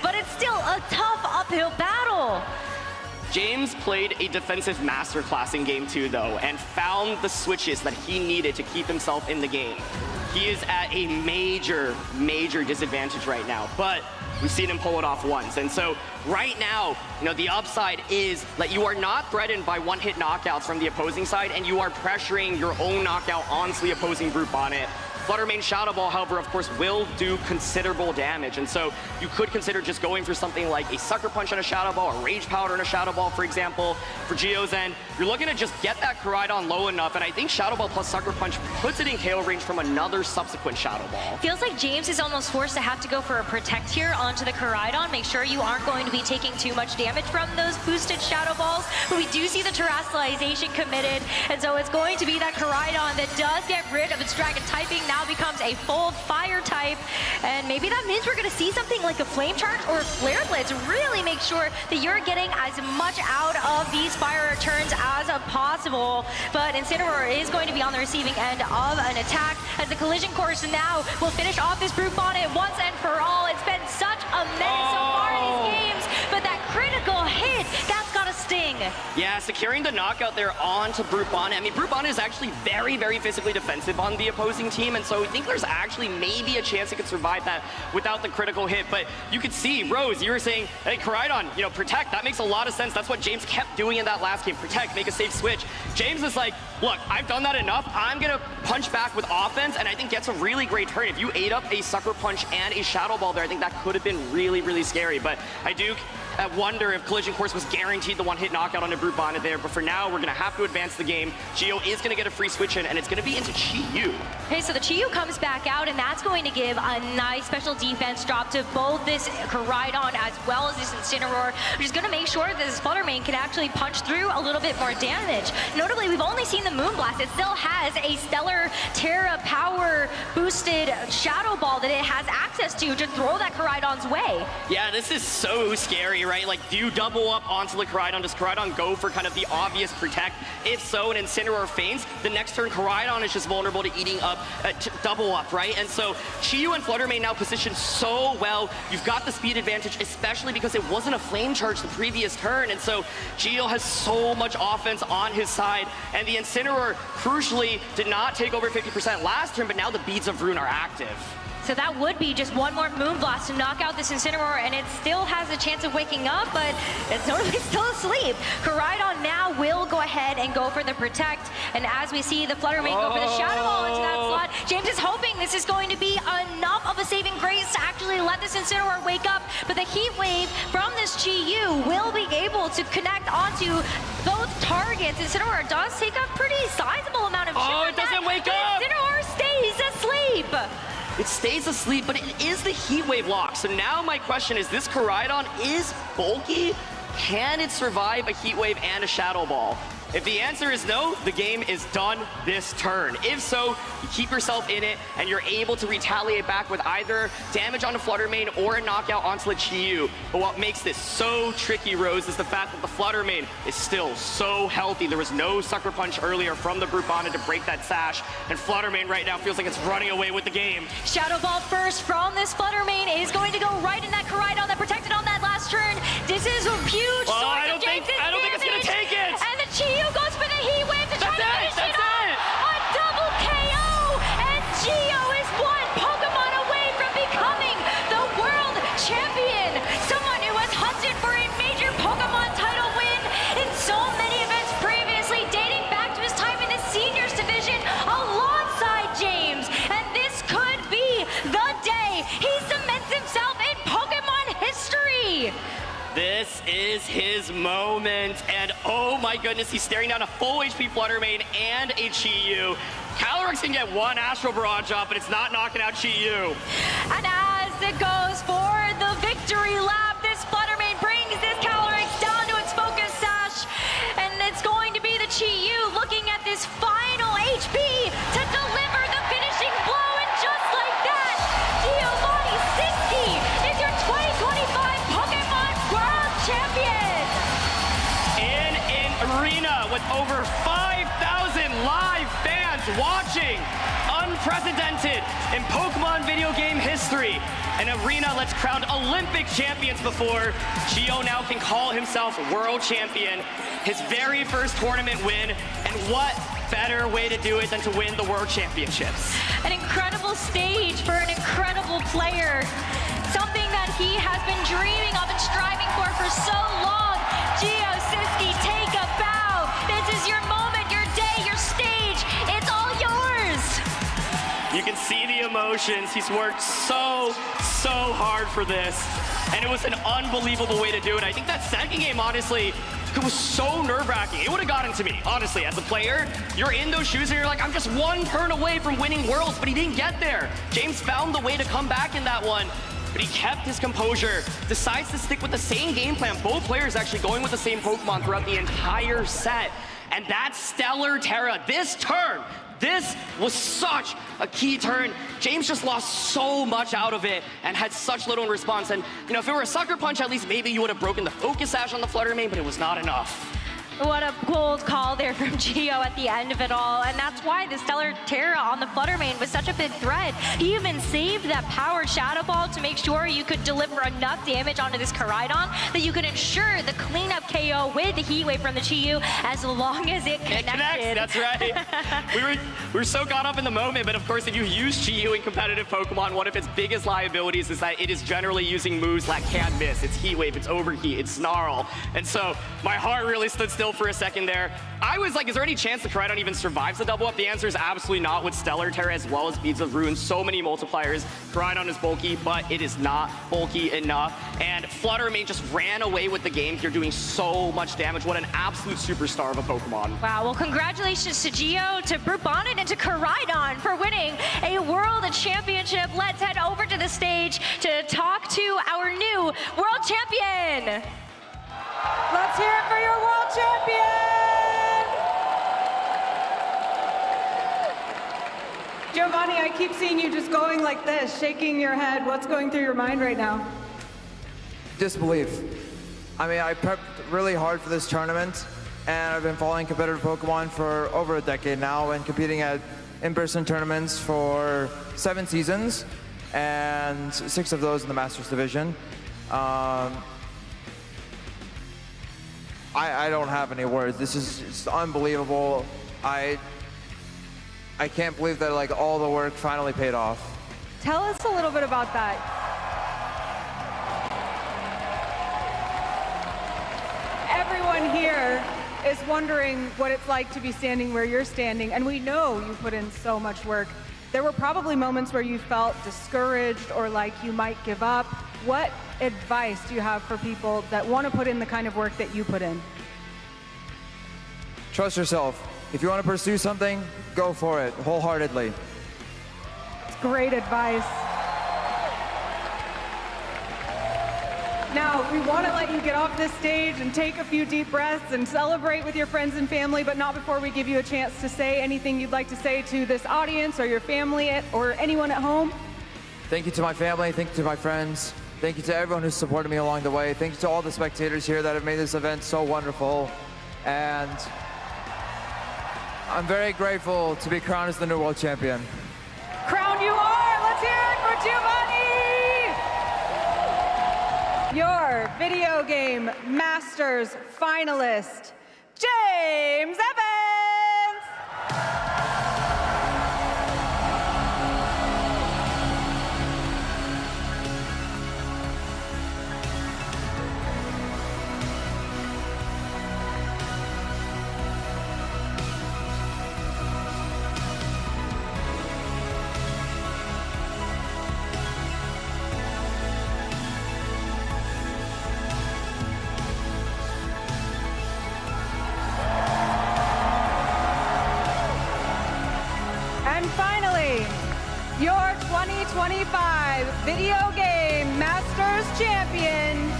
But it's still a tough uphill battle. James played a defensive masterclass in game 2 though, and found the switches that he needed to keep himself in the game. He is at a major disadvantage right now, but we've seen him pull it off once. And so right now, the upside is that you are not threatened by one-hit knockouts from the opposing side, and you are pressuring your own knockout onto the opposing Brute Bonnet. Flutter Mane Shadow Ball, however, of course, will do considerable damage. And so you could consider just going for something like a Sucker Punch on a Shadow Ball, or Rage Powder on a Shadow Ball, for example. For Gio's end, you're looking to just get that Koraidon low enough, and I think Shadow Ball plus Sucker Punch puts it in KO range from another subsequent Shadow Ball. Feels like James is almost forced to have to go for a Protect here onto the Koraidon. Make sure you aren't going to be taking too much damage from those boosted Shadow Balls. But we do see the Terrestrialization committed, and so it's going to be that Koraidon that does get rid of its Dragon typing, now becomes a full Fire type, and maybe that means we're going to see something like a Flame Charge or a Flare Blitz. Really make sure that you're getting as much out of these Fire turns as possible. But Incineroar is going to be on the receiving end of an attack, as the Collision Course now will finish off this Brute Bonnet once and for all. It's been such a menace so far in these games, but that critical hit, that's got to sting. Yeah, securing the knockout there onto Brute Bonnet. I mean, Brute Bonnet is actually very physically defensive on the opposing team, and so I think there's actually maybe a chance it could survive that without the critical hit. But you could see, Rose, you were saying, hey, Koraidon, protect. That makes a lot of sense. That's what James kept doing in that last game. Protect, make a safe switch. James is like, look, I've done that enough. I'm going to punch back with offense, and I think gets a really great turn. If you ate up a Sucker Punch and a Shadow Ball there, I think that could have been really scary. But I do at Wonder if Collision Course was guaranteed the one-hit knockout on a Brute Bonnet there, but for now, we're gonna have to advance the game. Gio is gonna get a free switch in, and it's gonna be into Chi-Yu. Okay, so the Chi-Yu comes back out, and that's going to give a nice special defense drop to both this Koraidon as well as this Incineroar, which is gonna make sure that this Fluttermane can actually punch through a little bit more damage. Notably, we've only seen the Moonblast. It still has a Stellar Terra power boosted Shadow Ball that it has access to throw that Koraidon's way. Yeah, this is so scary, right? Like, do you double up onto the Koraidon? Does Koraidon go for kind of the obvious protect? If so, an Incineroar faints, the next turn Koraidon is just vulnerable to eating up, double up, right? And so Chi-Yu and Fluttermane now positioned so well. You've got the speed advantage, especially because it wasn't a flame charge the previous turn. And so Gio has so much offense on his side. And the Incineroar, crucially, did not take over 50% last turn, but now the Beads of Ruin are active. So that would be just one more Moonblast to knock out this Incineroar, and it still has a chance of waking up, but it's notably still asleep. Koraidon now will go ahead and go for the Protect, and as we see the Fluttermane go for the Shadow Ball into that slot, James is hoping this is going to be enough of a saving grace to actually let this Incineroar wake up, but the Heat Wave from this Chi-Yu will be able to connect onto both targets. Incineroar does take a pretty sizable amount of Oh, it doesn't wake up! Incineroar stays asleep! It stays asleep, but it is the Heat Wave lock. So now my question is, this Koraidon is bulky? Can it survive a Heat Wave and a Shadow Ball? If the answer is no, the game is done this turn. If so, you keep yourself in it, and you're able to retaliate back with either damage on the Fluttermane or a knockout onto the Chi-Yu. But what makes this so tricky, Rose, is the fact that the Fluttermane is still so healthy. There was no Sucker Punch earlier from the Brute Bonnet to break that sash, and Fluttermane right now feels like it's running away with the game. Shadow Ball first from this Fluttermane is going to go right in that Koraidon that protected on that last turn. This is a huge Oh, I don't think it's gonna take it! And the Chi-Yu goes for the Heat Wave to try to finish it off. A double KO! And Gio is one Pokemon away from becoming the world champion. Someone who has hunted for a major Pokemon title win in so many events previously, dating back to his time in the seniors division alongside James. And this could be the day he cements himself in Pokemon history. This is his moment, and oh my goodness, he's staring down a full HP Fluttermane and a Chi-Yu. Calyrex can get one Astral Barrage off, but it's not knocking out Chi-Yu. And as it goes for the victory lap, this Fluttermane brings this Calyrex down to its focus sash, and it's going to be the Chi-Yu looking at this final HP to deliver the finishing blow, and just like that, Giovanni Cischke is your 2025 Pokemon World Champion! In an arena with over 5,000 live fans watching, unprecedented in Pokemon video game history. An arena that's crowned Olympic champions before. Gio now can call himself world champion, his very first tournament win, and what better way to do it than to win the world championships? An incredible stage for an incredible player. Something that he has been dreaming of and striving for so long. Gio Cischke, take a bow. This is your moment, your day, your stage. It's all yours. You can see the emotions. He's worked so hard for this. And it was an unbelievable way to do it. I think that second game, honestly, it was so nerve-wracking. It would have gotten to me, honestly. As a player, you're in those shoes and you're like, I'm just one turn away from winning Worlds, but he didn't get there. James found the way to come back in that one, but he kept his composure, decides to stick with the same game plan. Both players actually going with the same Pokemon throughout the entire set. And that's Stellar Terra. This turn, this was such a key turn. James just lost so much out of it and had such little in response. And, you know, if it were a Sucker Punch, at least maybe you would have broken the Focus Sash on the Fluttermane, but it was not enough. What a bold call there from Gio at the end of it all, and that's why the Stellar Terra on the Fluttermane was such a big threat. He even saved that powered Shadow Ball to make sure you could deliver enough damage onto this Koraidon that you could ensure the cleanup KO with the Heat Wave from the Chi-Yu as long as it connected. It connects, that's right. we were so caught up in the moment, but of course if you use Chi-Yu in competitive Pokemon, one of its biggest liabilities is that it is generally using moves that can miss. It's Heat Wave, it's Overheat, it's Snarl. And so my heart really stood still still for a second there. I was like, is there any chance the Koraidon even survives the double up? The answer is absolutely not with Stellar Terror as well as Beads of Ruin. So many multipliers. Koraidon is bulky, but it is not bulky enough. And Fluttermane just ran away with the game here, doing so much damage. What an absolute superstar of a Pokemon. Wow, well, congratulations to Gio, to Brute Bonnet, and to Koraidon for winning a World Championship. Let's head over to the stage to talk to our new World Champion. Let's hear it for your World Champion! Giovanni, I keep seeing you just going like this, shaking your head. What's going through your mind right now? Disbelief. I mean, I prepped really hard for this tournament, and I've been following competitive Pokemon for over a decade now and competing at in-person tournaments for 7 seasons, and 6 of those in the Masters Division. I don't have any words. This is just unbelievable. I can't believe that like all the work finally paid off. Tell us a little bit about that. Everyone here is wondering what it's like to be standing where you're standing, and we know you put in so much work. There were probably moments where you felt discouraged or like you might give up. What advice do you have for people that want to put in the kind of work that you put in? Trust yourself. If you want to pursue something, go for it wholeheartedly. It's great advice. Now, we want to let you get off this stage and take a few deep breaths and celebrate with your friends and family, but not before we give you a chance to say anything you'd like to say to this audience or your family or anyone at home. Thank you to my family, thank you to my friends, thank you to everyone who's supported me along the way, thank you to all the spectators here that have made this event so wonderful, and I'm very grateful to be crowned as the new world champion. Crowned you are! Let's hear it for Giovanni! Your video game Masters finalist, James Evans! And finally, your 2025 Video Game Masters Champion,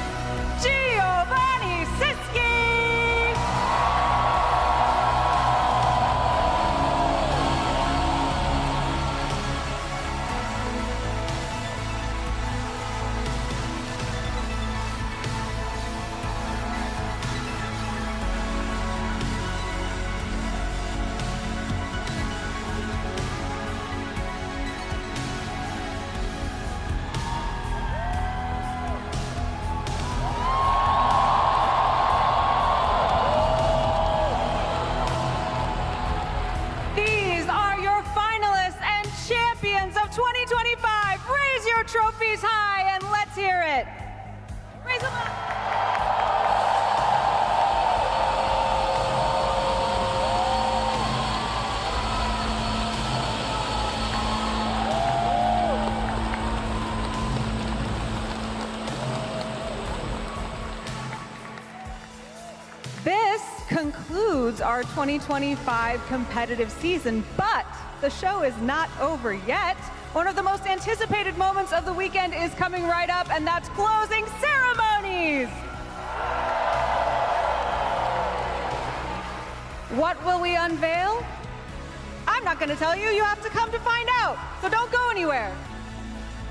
Giovanni Cischke! These are your finalists and champions of 2025. Raise your trophies high and let's hear it. Raise them up. This concludes our 2025 competitive season, but the show is not over yet. One of the most anticipated moments of the weekend is coming right up, and that's closing ceremonies. What will we unveil? I'm not going to tell you. You have to come to find out. So don't go anywhere.